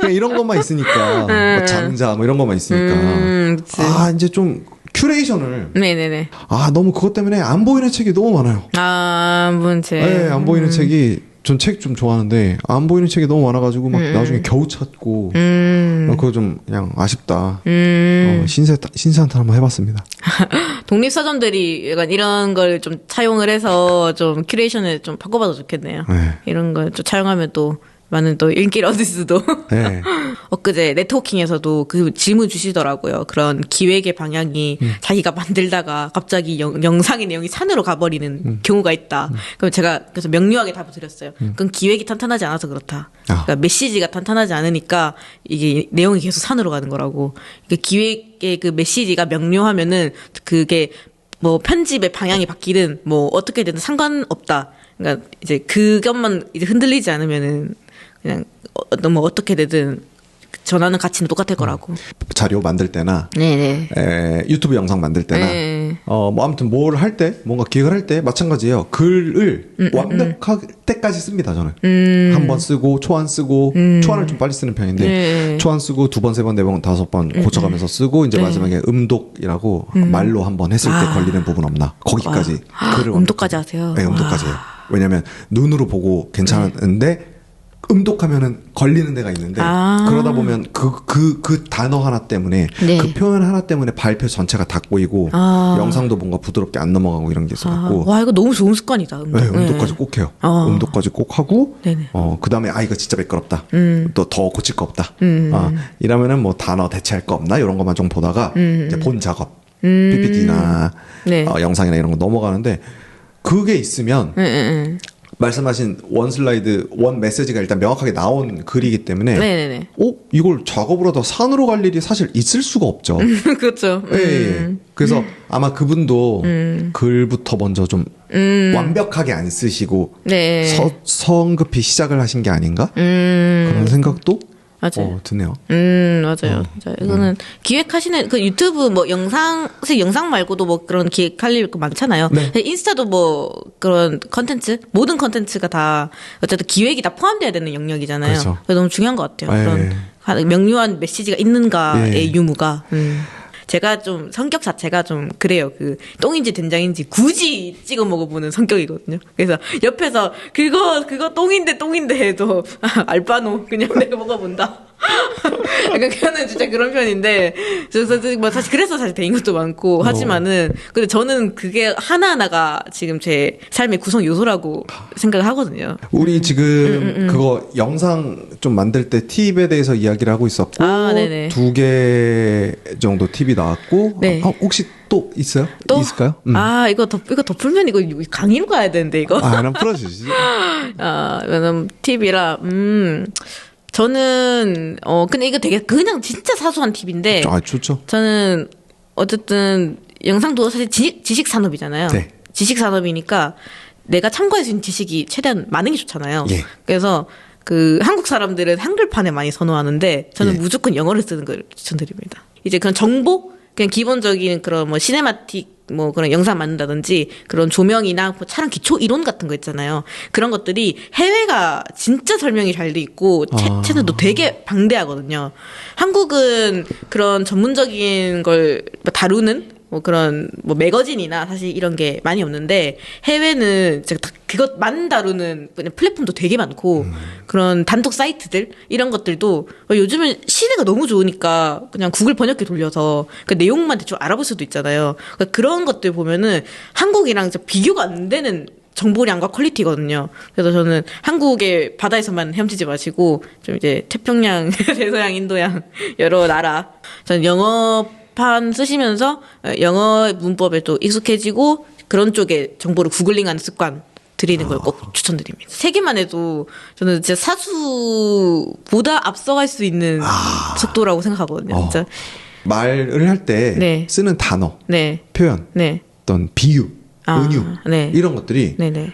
그냥 이런 것만 있으니까 뭐 장자 뭐 이런 것만 있으니까 그치. 이제 좀 큐레이션을 네네네. 너무 그것 때문에 안 보이는 책이 너무 많아요. 문제. 네, 안 보이는 책이 전 책 좀 좋아하는데 안 보이는 책이 너무 많아가지고 막 나중에 겨우 찾고 그거 좀 그냥 아쉽다. 신세한탄 한번 해봤습니다. 독립서점들이 약간 이런 걸 좀 차용을 해서 좀 큐레이션을 좀 바꿔봐도 좋겠네요. 네. 이런 걸 좀 차용하면 또 많은 또 인기를 얻을 수도. 네. 엊그제 네트워킹에서도 그 질문 주시더라고요. 그런 기획의 방향이 자기가 만들다가 갑자기 영상의 내용이 산으로 가버리는 경우가 있다. 그럼 제가 그래서 명료하게 답을 드렸어요. 그건 기획이 탄탄하지 않아서 그렇다. 그러니까 메시지가 탄탄하지 않으니까 이게 내용이 계속 산으로 가는 거라고. 그러니까 기획의 그 메시지가 명료하면은 그게 뭐 편집의 방향이 바뀌든 뭐 어떻게 되든 상관없다. 그러니까 이제 그것만 이제 흔들리지 않으면은 그냥 뭐 어떻게 되든 전하는 가치는 똑같을 거라고. 자료 만들 때나 네네. 유튜브 영상 만들 때나 뭐 아무튼 뭘 할 때 뭔가 기획을 할 때 마찬가지예요. 글을 완벽할 때까지 씁니다. 저는 한 번 쓰고 초안 쓰고 초안을 좀 빨리 쓰는 편인데 초안 쓰고 2번, 3번, 4번, 5번 고쳐가면서 쓰고 이제 마지막에 음독이라고 말로 한번 했을 때 걸리는 부분 없나 거기까지 글을 음독까지 하세요. 네, 음독까지 해요. 왜냐면 눈으로 보고 괜찮은데 음독하면은 걸리는 데가 있는데 그러다 보면 그 단어 하나 때문에 네. 그 표현 하나 때문에 발표 전체가 다 꼬이고 영상도 뭔가 부드럽게 안 넘어가고 이런 게 있어갖고 와 이거 너무 좋은 습관이다. 음독. 네, 음독까지 꼭 해요. 음독까지 꼭 하고 네네. 그 다음에 이거 진짜 매끄럽다. 또 더 고칠 거 없다. 이러면은 뭐 단어 대체할 거 없나 이런 것만 좀 보다가 이제 본 작업 PPT나 네. 영상이나 이런 거 넘어가는데 그게 있으면 말씀하신 원 슬라이드, 원 메시지가 일단 명확하게 나온 글이기 때문에 네네네. 이걸 작업을 하다 산으로 갈 일이 사실 있을 수가 없죠. 그렇죠. 예. 그래서 아마 그분도 글부터 먼저 좀 완벽하게 안 쓰시고 네. 성급히 시작을 하신 게 아닌가? 그런 생각도 맞아요. 드네요. 맞아요. 맞아요. 이거는 기획하시는 그 유튜브 뭐 영상, 사실 영상 말고도 뭐 그런 기획할 일 많잖아요. 네. 인스타도 뭐 그런 컨텐츠, 모든 컨텐츠가 다 어쨌든 기획이 다 포함돼야 되는 영역이잖아요. 그렇죠. 그래서 너무 중요한 것 같아요. 네. 그런 명료한 메시지가 있는가의 네. 유무가. 제가 좀 성격 자체가 좀 그래요. 그 똥인지 된장인지 굳이 찍어 먹어보는 성격이거든요. 그래서 옆에서 그거 똥인데 해도 알바노 그냥 내가 먹어본다. 약간 저는 진짜 그런 편인데 그래서 뭐 사실 대인 것도 많고 하지만은 근데 저는 그게 하나하나가 지금 제 삶의 구성 요소라고 생각을 하거든요. 우리 지금 그거 영상 좀 만들 때 팁에 대해서 이야기를 하고 있었고 네네. 2개 정도 팁이 나왔고 네. 혹시 또 있어요? 또? 있을까요? 이거 덮으면 이거 강의로 가야 되는데 이거. 하나 풀어주시죠. 왜냐면 팁이라 저는 근데 이거 되게 그냥 진짜 사소한 팁인데 좋죠. 저는 어쨌든 영상도 사실 지식 산업이잖아요. 네. 지식 산업이니까 내가 참고할 수 있는 지식이 최대한 많은 게 좋잖아요. 예. 그래서 그 한국 사람들은 한글판을 많이 선호하는데 저는 예. 무조건 영어를 쓰는 걸 추천드립니다. 이제 그런 정보 그냥 기본적인 그런 뭐 시네마틱 뭐 그런 영상 만든다든지 그런 조명이나 뭐 촬영 기초 이론 같은 거 있잖아요. 그런 것들이 해외가 진짜 설명이 잘 돼 있고 채널도 되게 방대하거든요. 한국은 그런 전문적인 걸 다루는 뭐 그런 뭐 매거진이나 사실 이런 게 많이 없는데 해외는 제가 그것만 다루는 그냥 플랫폼도 되게 많고 그런 단독 사이트들 이런 것들도 요즘은 시대가 너무 좋으니까 그냥 구글 번역기 돌려서 그 내용만 대충 알아볼 수도 있잖아요. 그러니까 그런 것들 보면은 한국이랑 진짜 비교가 안 되는 정보량과 퀄리티거든요. 그래서 저는 한국의 바다에서만 헤엄치지 마시고 좀 이제 태평양, 대서양, 인도양 여러 나라 저는 영어판 쓰시면서 영어 문법에 또 익숙해지고 그런 쪽에 정보를 구글링하는 습관 드리는 걸 꼭 추천드립니다. 세 개만 해도 저는 진짜 사수보다 앞서갈 수 있는 속도라고 생각하거든요. 진짜. 말을 할 때 네. 쓰는 단어, 네. 표현, 네. 어떤 비유, 은유 네. 이런 것들이 네네.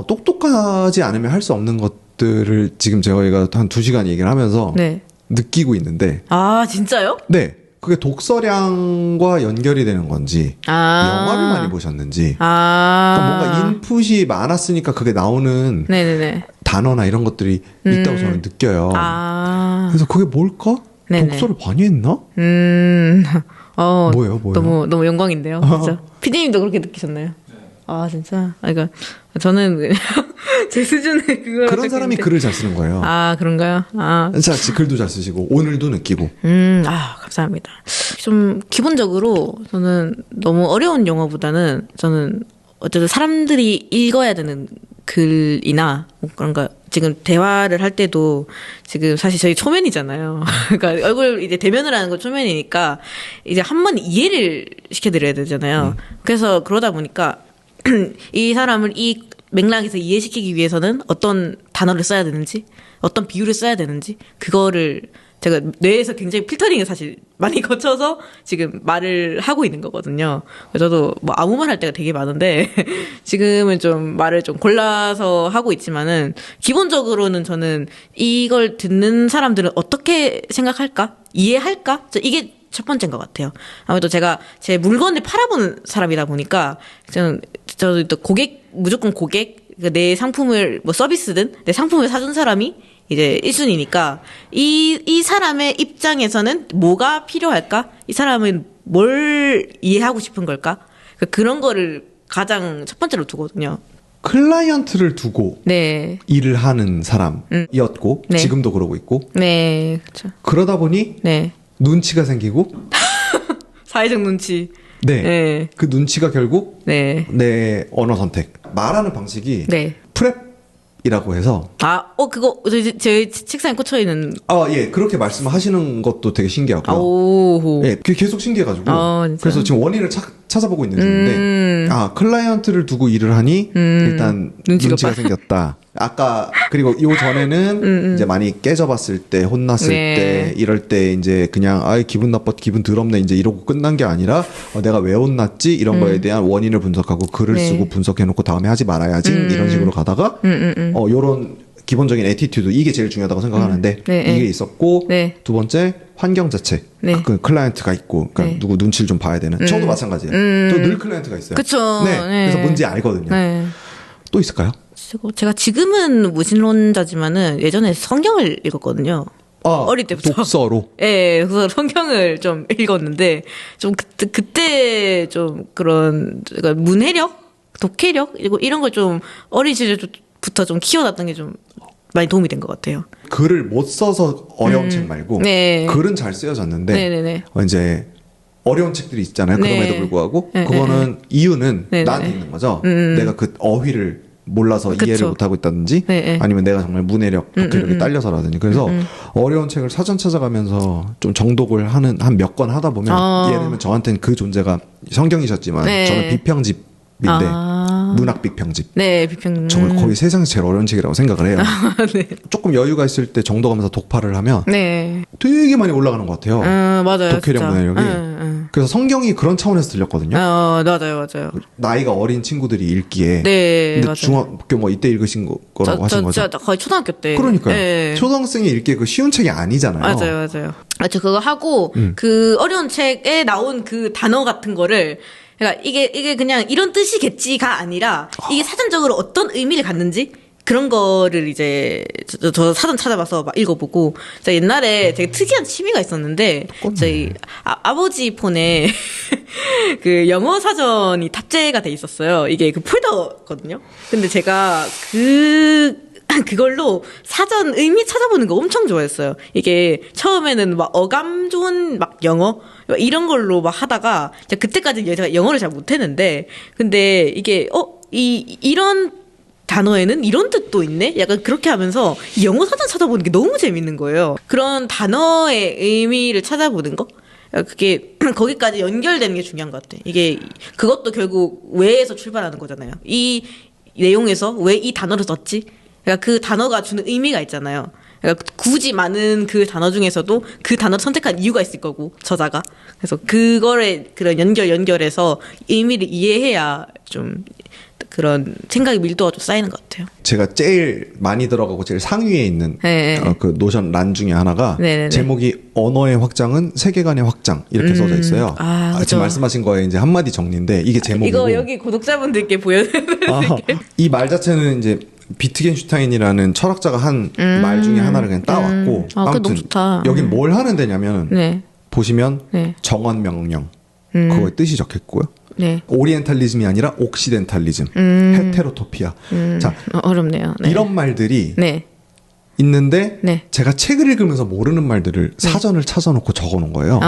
똑똑하지 않으면 할 수 없는 것들을 지금 저희가 한 2시간 얘기를 하면서 네. 느끼고 있는데 진짜요? 네. 그게 독서량과 연결이 되는 건지 영화를 많이 보셨는지 그러니까 뭔가 인풋이 많았으니까 그게 나오는 네네네. 단어나 이런 것들이 있다고 저는 느껴요. 그래서 그게 뭘까? 네네. 독서를 많이 했나? 뭐예요? 너무 영광인데요. 진짜. 피디님도 그렇게 느끼셨나요? 진짜. 그러니까 저는 그냥 제 수준의 그거 그런 사람이 글을 잘 쓰는 거예요. 그런가요? 자, 글도 잘 쓰시고 오늘도 느끼고. 감사합니다. 좀 기본적으로 저는 너무 어려운 영어보다는 저는 어쨌든 사람들이 읽어야 되는 글이나 뭐 그런 거 지금 대화를 할 때도 지금 사실 저희 초면이잖아요. 그러니까 얼굴 이제 대면을 하는 건 초면이니까 이제 한 번 이해를 시켜드려야 되잖아요. 그래서 그러다 보니까 이 사람을 이 맥락에서 이해시키기 위해서는 어떤 단어를 써야 되는지 어떤 비유를 써야 되는지 그거를 제가 뇌에서 굉장히 필터링을 사실 많이 거쳐서 지금 말을 하고 있는 거거든요. 저도 뭐 아무 말 할 때가 되게 많은데 지금은 좀 말을 좀 골라서 하고 있지만은 기본적으로는 저는 이걸 듣는 사람들은 어떻게 생각할까? 이해할까? 이게 첫 번째인 것 같아요. 아무래도 제가 제 물건을 팔아보는 사람이다 보니까 저도 또 무조건 고객, 내 상품을 뭐 서비스든 내 상품을 사준 사람이 이제 1순위니까 이 사람의 입장에서는 뭐가 필요할까? 이 사람은 뭘 이해하고 싶은 걸까? 그런 거를 가장 첫 번째로 두거든요. 클라이언트를 두고 네. 일을 하는 사람이었고 네. 지금도 그러고 있고 네, 그렇죠. 그러다 보니 네. 눈치가 생기고 사회적 눈치. 네. 네. 그 눈치가 결국 네. 내 언어 선택 말하는 방식이 네. 프랩이라고 해서 그거 제 책상에 꽂혀 있는. 예, 그렇게 말씀하시는 것도 되게 신기하고요. 오. 예, 그게 계속 신기해가지고 진짜? 그래서 지금 원인을 찾아보고 있는 중인데 클라이언트를 두고 일을 하니 일단 눈치가 생겼다. 아까 그리고 요 전에는 이제 많이 깨져봤을 때 혼났을 네. 때 이럴 때 이제 그냥 기분 나빠 기분 더럽네 이제 이러고 끝난 게 아니라 내가 왜 혼났지 이런 거에 대한 원인을 분석하고 글을 네. 쓰고 분석해놓고 다음에 하지 말아야지 이런 식으로 가다가 요런 기본적인 애티튜드 이게 제일 중요하다고 생각하는데 네. 이게 있었고 네. 두 번째 환경 자체 네. 그 클라이언트가 있고 그러니까 네. 누구 눈치를 좀 봐야 되는 저도 마찬가지예요. 저 늘 클라이언트가 있어요. 그쵸. 네. 네. 그래서 뭔지 알거든요. 네. 또 있을까요? 제가 지금은 무신론자지만은 예전에 성경을 읽었거든요. 어릴 때부터. 독서로. 예, 그래서 성경을 좀 읽었는데, 좀 그때 좀 그런, 그러니까 문해력? 독해력? 이런 걸 좀 어린 시절부터 좀 키워놨던 게 좀 많이 도움이 된 것 같아요. 글을 못 써서 어려운 책 말고, 네. 글은 잘 쓰여졌는데, 네네네. 이제 어려운 책들이 있잖아요. 네. 그럼에도 불구하고, 네, 그거는 이유는 네, 나한테 네. 있는 거죠. 내가 그 어휘를 몰라서 그쵸. 이해를 못하고 있다든지 네, 네. 아니면 내가 정말 문해력, 독해력이 딸려서라든지 그래서 어려운 책을 사전 찾아가면서 좀 정독을 하는 한 몇 권 하다 보면 예를 들면 저한테는 그 존재가 성경이셨지만 네. 저는 비평집인데 문학 비평집 네, 비평. 저걸 거의 세상에서 제일 어려운 책이라고 생각을 해요. 네. 조금 여유가 있을 때 정독하면서 독파를 하면 네. 되게 많이 올라가는 것 같아요. 맞아요. 독해력, 진짜. 문해력이. 그래서 성경이 그런 차원에서 들렸거든요. 맞아요. 나이가 어린 친구들이 읽기에. 네, 근데 맞아요. 중학교 뭐 이때 읽으신 거라고 하신 거죠? 진짜 거의 초등학교 때. 그러니까요. 네. 초등학생이 읽기에 그 쉬운 책이 아니잖아요. 맞아요. 저 그거 하고, 그 어려운 책에 나온 그 단어 같은 거를, 그러니까 이게 그냥 이런 뜻이겠지가 아니라, 이게 사전적으로 어떤 의미를 갖는지, 그런 거를 이제, 저 사전 찾아봐서 막 읽어보고, 제가 옛날에 되게 특이한 취미가 있었는데, 저희 아버지 폰에 그 영어 사전이 탑재가 돼 있었어요. 이게 그 폴더거든요. 근데 제가 그걸로 사전 의미 찾아보는 거 엄청 좋아했어요. 이게 처음에는 막 어감 좋은 막 영어 이런 걸로 막 하다가 그때까지 제가 영어를 잘 못했는데 근데 이게 이런 단어에는 이런 뜻도 있네? 약간 그렇게 하면서 영어 사전 찾아보는 게 너무 재밌는 거예요. 그런 단어의 의미를 찾아보는 거? 그게 거기까지 연결되는 게 중요한 것 같아요. 이게 그것도 결국 왜에서 출발하는 거잖아요. 이 내용에서 왜 이 단어를 썼지? 그러니까 그 단어가 주는 의미가 있잖아요. 그러니까 굳이 많은 그 단어 중에서도 그 단어를 선택한 이유가 있을 거고 저자가 그래서 그거를 그런 연결해서 의미를 이해해야 좀 그런 생각의 밀도가 좀 쌓이는 것 같아요. 제가 제일 많이 들어가고 제일 상위에 있는 네. 그 노션 란 중에 하나가 네네네. 제목이 언어의 확장은 세계관의 확장 이렇게 써져 있어요. 그죠. 지금 말씀하신 거에 이제 한마디 정리인데 이게 제목이고 이거 여기 구독자분들께 보여드릴게요. 이 말 자체는 이제 비트겐슈타인이라는 철학자가 한 말 중에 하나를 그냥 따왔고 그거 너무 좋다. 여긴 뭘 하는 데냐면 네. 보시면 네. 정언 명령 그거의 뜻이 적혀있고요. 네. 오리엔탈리즘이 아니라 옥시덴탈리즘, 헤테로토피아. 자, 어렵네요. 네. 이런 말들이 네. 있는데 네. 제가 책을 읽으면서 모르는 말들을 사전을 찾아놓고 적어놓은 거예요.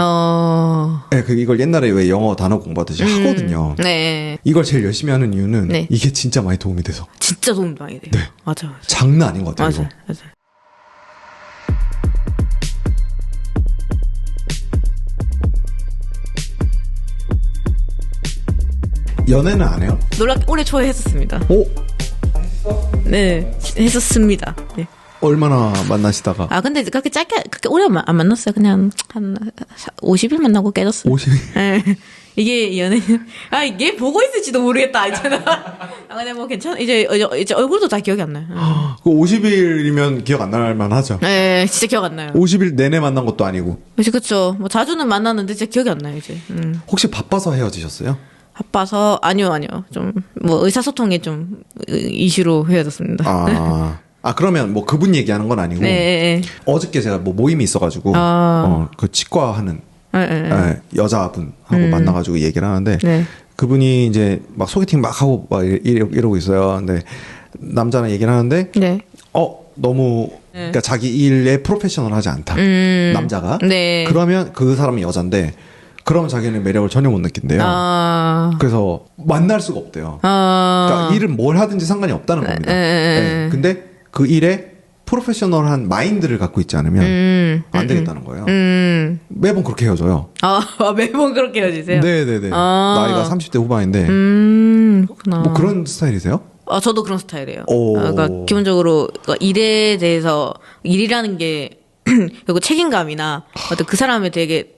네, 이걸 옛날에 왜 영어 단어 공부하듯이 하거든요. 네. 이걸 제일 열심히 하는 이유는 네. 이게 진짜 많이 도움이 돼서. 진짜 도움이 많이 돼요. 네. 맞아. 장난 아닌 것 같아요. 이거. 맞아요. 연애는 안 해요? 놀랍게 올해 초에 했었습니다. 오? 네, 했었습니다. 네. 얼마나 만나시다가? 아, 근데 그렇게 짧게, 그렇게 오래 안 만났어요. 그냥 한 50일 만나고 깨졌어요. 50일? 네. 이게 이게 보고 있을지도 모르겠다, 있잖아. 아, 근데 뭐 괜찮아. 이제 얼굴도 다 기억이 안 나요. 그 50일이면 기억 안 날 만하죠. 네, 진짜 기억 안 나요. 50일 내내 만난 것도 아니고. 그쵸. 뭐 자주는 만났는데 진짜 기억이 안 나요, 이제. 혹시 바빠서 헤어지셨어요? 바빠서, 아니요. 좀, 뭐 의사소통에 좀 이슈로 헤어졌습니다. 그러면 뭐 그분 얘기하는 건 아니고. 네. 어저께 제가 뭐 모임이 있어가지고, 그 치과 하는 여자분하고 만나가지고 얘기를 하는데, 네. 그분이 이제 막 소개팅 막 하고 막 이러고 있어요. 근데 남자랑 얘기를 하는데, 네. 너무, 그러니까 자기 일에 프로페셔널하지 않다. 남자가. 네. 그러면 그 사람이 여잔데, 그러면 자기는 매력을 전혀 못 느낀대요. 그래서 만날 수가 없대요. 그러니까 일은 뭘 하든지 상관이 없다는 겁니다. 네. 근데 그 일에 프로페셔널한 마인드를 갖고 있지 않으면 안 되겠다는 거예요. 매번 그렇게 헤어져요. 매번 그렇게 헤어지세요? 네네네. 나이가 30대 후반인데. 그렇구나. 뭐 그런 스타일이세요? 저도 그런 스타일이에요. 그러니까 기본적으로 일에 대해서 일이라는 게 그리고 책임감이나 어떤 그 사람의 되게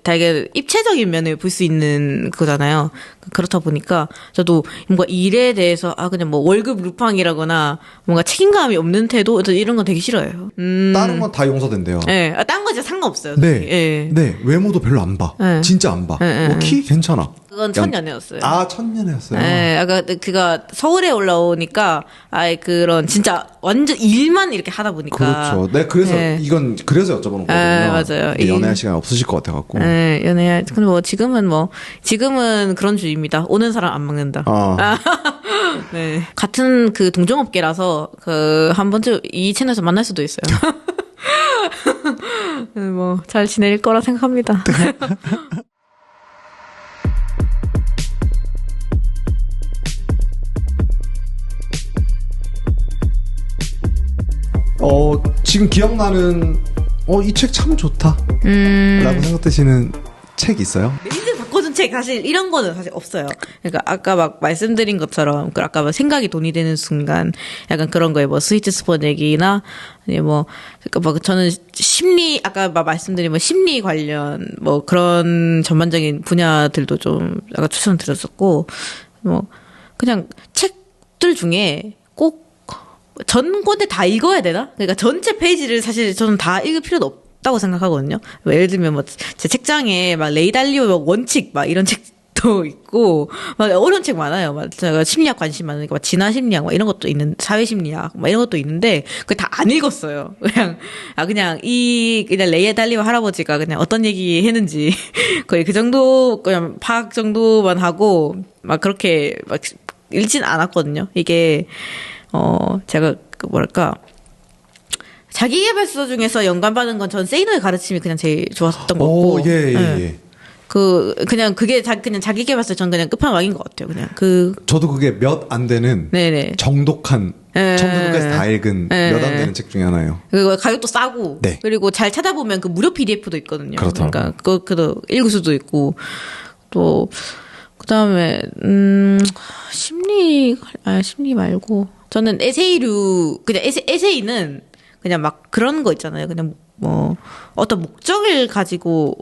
입체적인 면을 볼 수 있는 그거잖아요. 그렇다 보니까 저도 뭔가 일에 대해서 그냥 뭐 월급 루팡이라거나 뭔가 책임감이 없는 태도 이런 건 되게 싫어해요. 다른 건 다 용서된대요. 네, 딴 거 진짜 상관없어요. 네, 네, 외모도 별로 안 봐. 네. 진짜 안 봐. 뭐 키 괜찮아. 그건 첫연애였어요. 첫연애였어요. 네, 그가 서울에 올라오니까 그런 진짜 완전 일만 이렇게 하다 보니까. 그렇죠. 네, 그래서 이건 그래서 여쭤보는 거거든요. 맞아요. 연애할 시간이 없으실 것 같아갖고. 네, 근데 지금은 그런 주의입니다. 오는 사람 안 막는다. 네, 같은 그 동종업계라서 한 번쯤 이 채널에서 만날 수도 있어요. 뭐 잘 지낼 거라 생각합니다. 지금 기억나는 이 책 참 좋다 라고 생각되시는 책 있어요? 인생 바꿔준 책 사실 이런 거는 사실 없어요. 그러니까 아까 막 말씀드린 것처럼 아까 막 생각이 돈이 되는 순간 약간 그런 거에 뭐 스위트 스폰 얘기나 아니 뭐 그러니까 막 저는 심리 아까 막 말씀드린 뭐 심리 관련 뭐 그런 전반적인 분야들도 좀 약간 추천드렸었고 뭐 그냥 책들 중에 꼭 전 권에 다 읽어야 되나? 그러니까 전체 페이지를 사실 저는 다 읽을 필요도 없다고 생각하거든요. 예를 들면 뭐 제 책장에 막 레이 달리오 원칙 막 이런 책도 있고 막 어려운 책 많아요. 막 제가 심리학 관심 많으니까 막 진화 심리학 막 이런 것도 있는 사회 심리학 막 이런 것도 있는데 그걸 다 안 읽었어요. 그냥 그냥 레이 달리오 할아버지가 그냥 어떤 얘기 했는지 거의 그 정도 그냥 파악 정도만 하고 막 그렇게 막 읽진 않았거든요. 이게 제가 자기계발서 중에서 영감받은 건 전 세이노의 가르침이 그냥 제일 좋았던 것 같고. 예. 그냥 그게 그냥 자기계발서 전 그냥 끝판왕인 것 같아요. 그냥 저도 그게 몇 안 되는 네네. 정독한 처음부터 끝까지 다 읽은 몇 안 되는 책 중에 하나예요. 그리고 가격도 싸고. 네. 그리고 잘 찾아보면 그 무료 PDF도 있거든요. 그렇더라고요. 그러니까 그도 읽을 수도 있고 또 그다음에 심리 말고 저는 에세이류 그냥 에세이는 그냥 막 그런 거 있잖아요. 그냥 뭐 어떤 목적을 가지고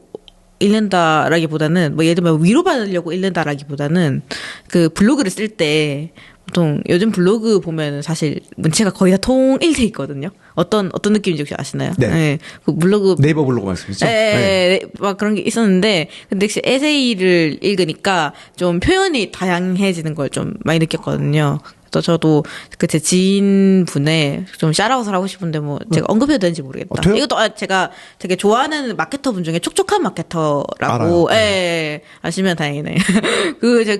읽는다라기보다는 뭐 예를 들면 위로받으려고 읽는다라기보다는 그 블로그를 쓸 때 보통 요즘 블로그 보면 사실 문체가 거의 다 통일돼 있거든요. 어떤 느낌인지 혹시 아시나요? 네. 그 블로그 네이버 블로그 말씀이죠? 네. 막 그런 게 있었는데 근데 혹시 에세이를 읽으니까 좀 표현이 다양해지는 걸 좀 많이 느꼈거든요. 또 저도 그 제 지인분의 좀 샤라웃을 하고 싶은데 뭐 제가 언급해도 되는지 모르겠다. 이것도 제가 되게 좋아하는 마케터 분 중에 촉촉한 마케터라고 아시면 다행이네.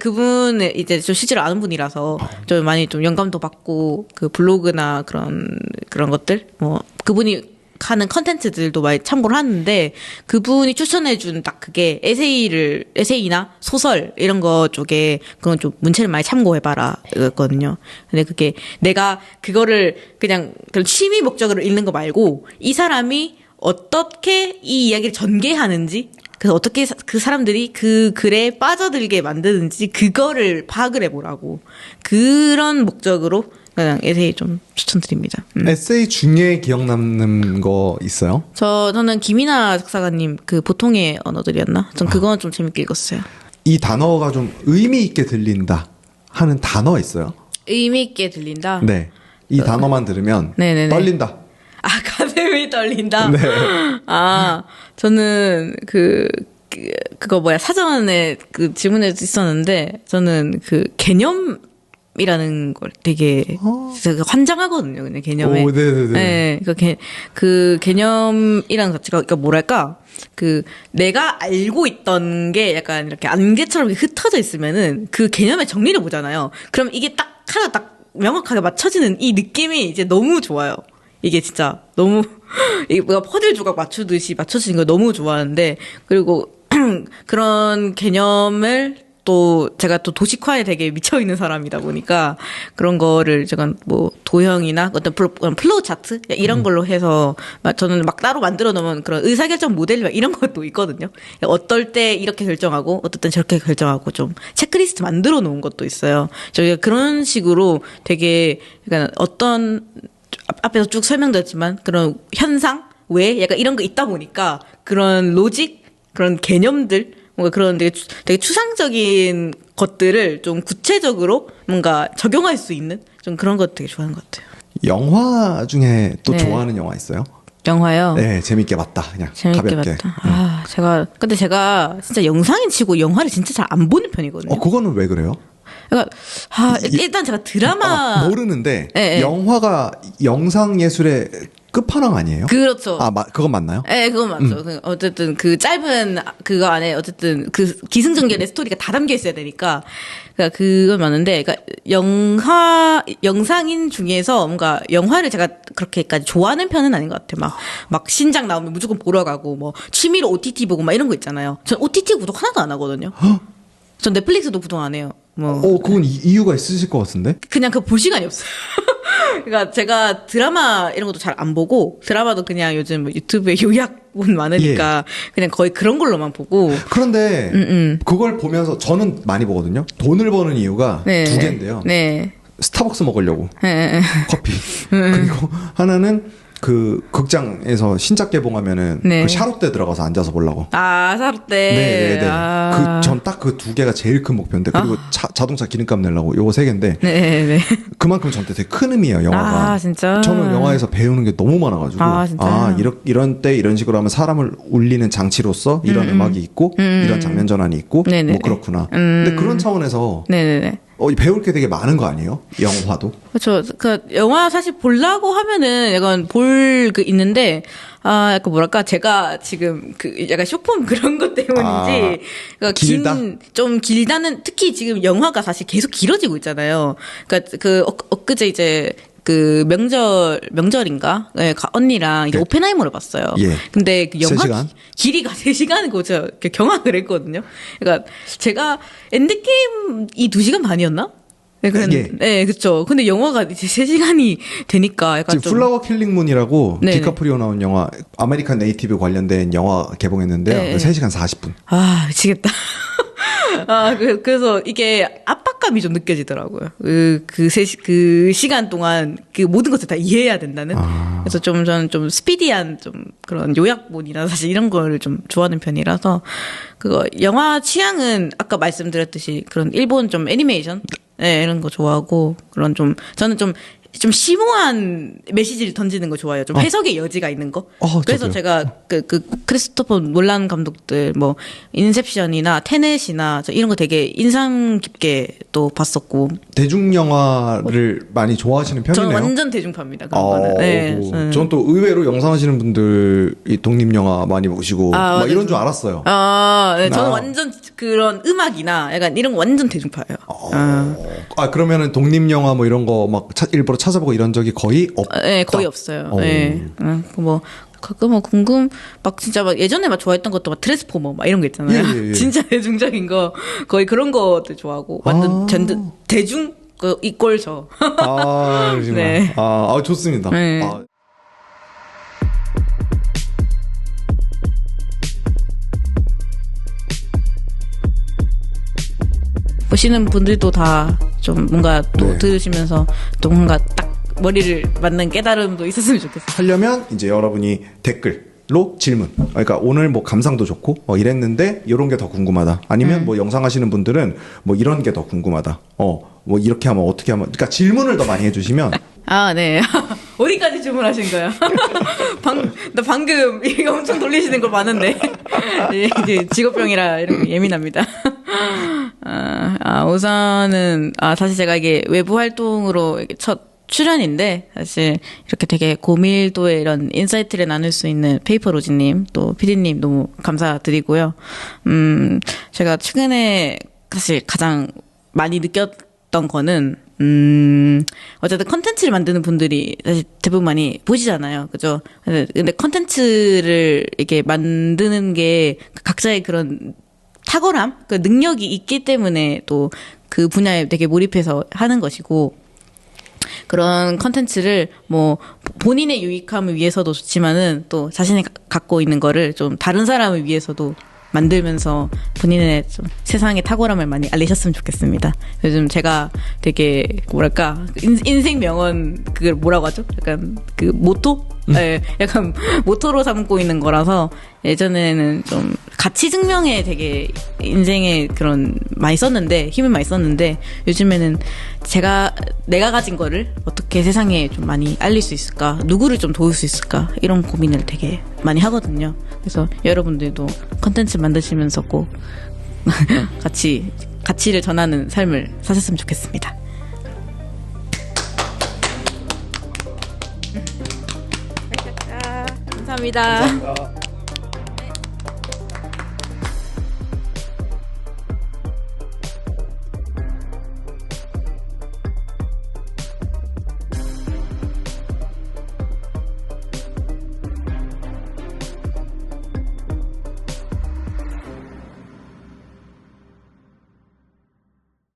그분 이제 좀 실제로 아는 분이라서 좀 많이 좀 영감도 받고 그 블로그나 그런 것들 뭐 그분이 하는 컨텐츠들도 많이 참고를 하는데 그분이 추천해준 딱 그게 에세이나 소설 이런 거 쪽에 그건 좀 문체를 많이 참고해봐라 이거거든요. 근데 그게 내가 그거를 그냥 취미 목적으로 읽는 거 말고 이 사람이 어떻게 이 이야기를 전개하는지 그래서 어떻게 그 사람들이 그 글에 빠져들게 만드는지 그거를 파악을 해보라고. 그런 목적으로 그냥 에세이 좀 추천드립니다. 에세이 중에 기억 남는 거 있어요? 저는 김이나 작사가님 그 보통의 언어들이었나? 전 그건 좀 재밌게 읽었어요. 이 단어가 좀 의미 있게 들린다 하는 단어 있어요? 의미 있게 들린다? 네. 이 단어만 들으면 네네네. 떨린다. 아, 가슴이 떨린다? 네. 아, 저는 그거 뭐야, 사전에 그 질문에도 있었는데, 저는 그 개념이라는 걸 되게 제가 환장하거든요, 그냥 개념에. 오, 네네네. 네, 그 개념이라는 자체가, 그러니까 뭐랄까, 내가 알고 있던 게 약간 이렇게 안개처럼 흩어져 있으면은 그 개념의 정리를 보잖아요. 그럼 이게 하나 딱 명확하게 맞춰지는 이 느낌이 이제 너무 좋아요. 이게 진짜 너무, 이게 뭐가 퍼즐 조각 맞추듯이 맞춰지는 거 너무 좋아하는데, 그리고 그런 개념을 또 제가 또 도식화에 되게 미쳐있는 사람이다 보니까 그런 거를 제가 뭐 도형이나 어떤 플로우 차트 이런 걸로 해서 저는 막 따로 만들어 놓으면 그런 의사결정 모델 이런 것도 있거든요. 어떨 때 이렇게 결정하고 어떨 때 저렇게 결정하고 좀 체크리스트 만들어 놓은 것도 있어요. 저희가 그런 식으로 되게 약간 어떤 앞에서 쭉 설명드렸지만 그런 현상 왜 약간 이런 거 있다 보니까 그런 로직 그런 개념들 뭔가 그런 되게 추상적인 것들을 좀 구체적으로 뭔가 적용할 수 있는 좀 그런 것 되게 좋아하는 것 같아요. 영화 중에 또 네. 좋아하는 영화 있어요? 영화요? 네, 재밌게 봤다. 그냥 재밌게 가볍게. 봤다. 아, 근데 제가 진짜 영상인 치고 영화를 진짜 잘 안 보는 편이거든요. 그거는 왜 그래요? 그러니까 일단 제가 드라마 모르는데 네, 영화가 영상 예술의 끝판왕 아니에요? 그렇죠. 그건 맞나요? 네, 그건 맞죠. 어쨌든 그 짧은 그거 안에 어쨌든 그 기승전결의 스토리가 다 담겨 있어야 되니까 그러니까 그건 맞는데, 그러니까 영상인 중에서 뭔가 영화를 제가 그렇게까지 좋아하는 편은 아닌 것 같아요. 막 신작 나오면 무조건 보러 가고 뭐 취미로 OTT 보고 막 이런 거 있잖아요. 전 OTT 구독 하나도 안 하거든요. 전 넷플릭스도 구독 안 해요. 그건 이유가 있으실 것 같은데? 그냥 볼 시간이 없어요. 그러니까 제가 드라마 이런 것도 잘 안 보고 드라마도 그냥 요즘 뭐 유튜브에 요약본 많으니까 그냥 거의 그런 걸로만 보고. 그런데 그걸 보면서 저는 많이 보거든요. 돈을 버는 이유가 네. 두 개인데요. 네. 스타벅스 먹으려고 네. 커피. 그리고 하나는 그 극장에서 신작 개봉하면은 네. 그 샤롯대 들어가서 앉아서 보려고. 샤롯대. 네네네. 전 딱 그 두 개가 제일 큰 목표인데, 그리고 자동차 기름값 내려고 요거 세 개인데. 네네. 그만큼 저한테 되게 큰 의미예요, 영화가. 진짜. 저는 영화에서 배우는 게 너무 많아가지고. 진짜. 이런 때 이런 식으로 하면 사람을 울리는 장치로서 이런 음악이 있고, 이런 장면 전환이 있고, 네네네. 뭐 그렇구나. 근데 그런 차원에서. 네네네. 배울 게 되게 많은 거 아니에요? 영화도? 그렇죠. 영화 사실 보려고 하면은 약간 있는데, 약간 뭐랄까, 제가 지금 약간 쇼폼 그런 것 때문인지, 그러니까 길다? 좀 길다는, 특히 지금 영화가 사실 계속 길어지고 있잖아요. 그러니까 엊그제 이제, 명절인가? 네, 언니랑 이제 오펜하이머를 봤어요. 예. 근데 그 영화 3시간? 길이가 3시간이고 제가 경악을 했거든요. 그러니까 제가 엔드게임이 2시간 반이었나? 네, 네, 그쵸. 근데 영화가 이제 3시간이 되니까 약간 지금 플라워 킬링 문이라고 네네. 디카프리오 나온 영화, 아메리칸 네이티브 관련된 영화 개봉했는데요. 네. 3시간 40분. 미치겠다. 그래서 이게 압박감이 좀 느껴지더라고요. 그 시간 동안 그 모든 것을 다 이해해야 된다는. 그래서 저는 좀 스피디한 좀 그런 요약본이나 사실 이런 거를 좀 좋아하는 편이라서 영화 취향은 아까 말씀드렸듯이 그런 일본 좀 애니메이션 네, 이런 거 좋아하고 저는 좀 심오한 메시지를 던지는 거 좋아해요. 좀 해석의 여지가 있는 거. 그래서 저도요. 제가 크리스토퍼 놀란 감독들 뭐 인셉션이나 테넷이나 이런 거 되게 인상 깊게 또 봤었고. 대중 영화를 많이 좋아하시는 편이네요. 저는 완전 대중파입니다. 그런 거는. 네. 저는 또 의외로 영상하시는 분들이 독립 영화 많이 보시고 막 이런 줄 알았어요. 네, 저는 완전 그런 음악이나 약간 이런 거 완전 대중파예요. 그러면은 독립 영화 뭐 이런 거 막 일부러 찾아보고 이런 적이 거의 없다. 네, 거의 없어요. 네. 가끔 진짜 예전에 좋아했던 것도 트랜스포머 이런 거 있잖아요. 예. 진짜 대중적인 거 거의 그런 것들 좋아하고 완전 대중 이꼴 저. 네. 좋습니다. 네. 보시는 분들도 다 좀 뭔가 또 네. 들으시면서 또 뭔가 딱 머리를 맞는 깨달음도 있었으면 좋겠어요. 하려면 이제 여러분이 댓글로 질문. 그러니까 오늘 뭐 감상도 좋고 이랬는데 이런 게 더 궁금하다. 아니면 뭐 영상 하시는 분들은 뭐 이런 게 더 궁금하다. 뭐 이렇게 하면 어떻게 하면. 그러니까 질문을 더 많이 해주시면. 아, 네. 어디까지 주문하신 거예요? 나 방금 이거 엄청 돌리시는 걸 봤는데. 이제 직업병이라 이렇게 예민합니다. 우선은, 사실 제가 이게 외부 활동으로 이게 첫 출연인데, 사실 이렇게 되게 고밀도의 이런 인사이트를 나눌 수 있는 페이퍼로즈님, 또 피디님 너무 감사드리고요. 제가 최근에 사실 가장 많이 느꼈던 거는, 어쨌든 컨텐츠를 만드는 분들이 사실 대부분 많이 보시잖아요. 그죠? 근데 컨텐츠를 이렇게 만드는 게 각자의 그런 탁월함? 그 능력이 있기 때문에 또 그 분야에 되게 몰입해서 하는 것이고, 그런 컨텐츠를 뭐 본인의 유익함을 위해서도 좋지만은 또 자신이 갖고 있는 거를 좀 다른 사람을 위해서도 만들면서 본인의 좀 세상의 탁월함을 많이 알리셨으면 좋겠습니다. 요즘 제가 되게 뭐랄까 인생 명언 그걸 뭐라고 하죠? 약간 그 모토? 네, 약간 모토로 삼고 있는 거라서 예전에는 좀 가치 증명에 되게 인생에 그런 많이 썼는데 힘을 많이 썼는데 요즘에는 내가 가진 거를 어떻게 세상에 좀 많이 알릴 수 있을까? 누구를 좀 도울 수 있을까? 이런 고민을 되게 많이 하거든요. 그래서 여러분들도 컨텐츠 만드시면서 꼭 가치를 전하는 삶을 사셨으면 좋겠습니다. 감사합니다.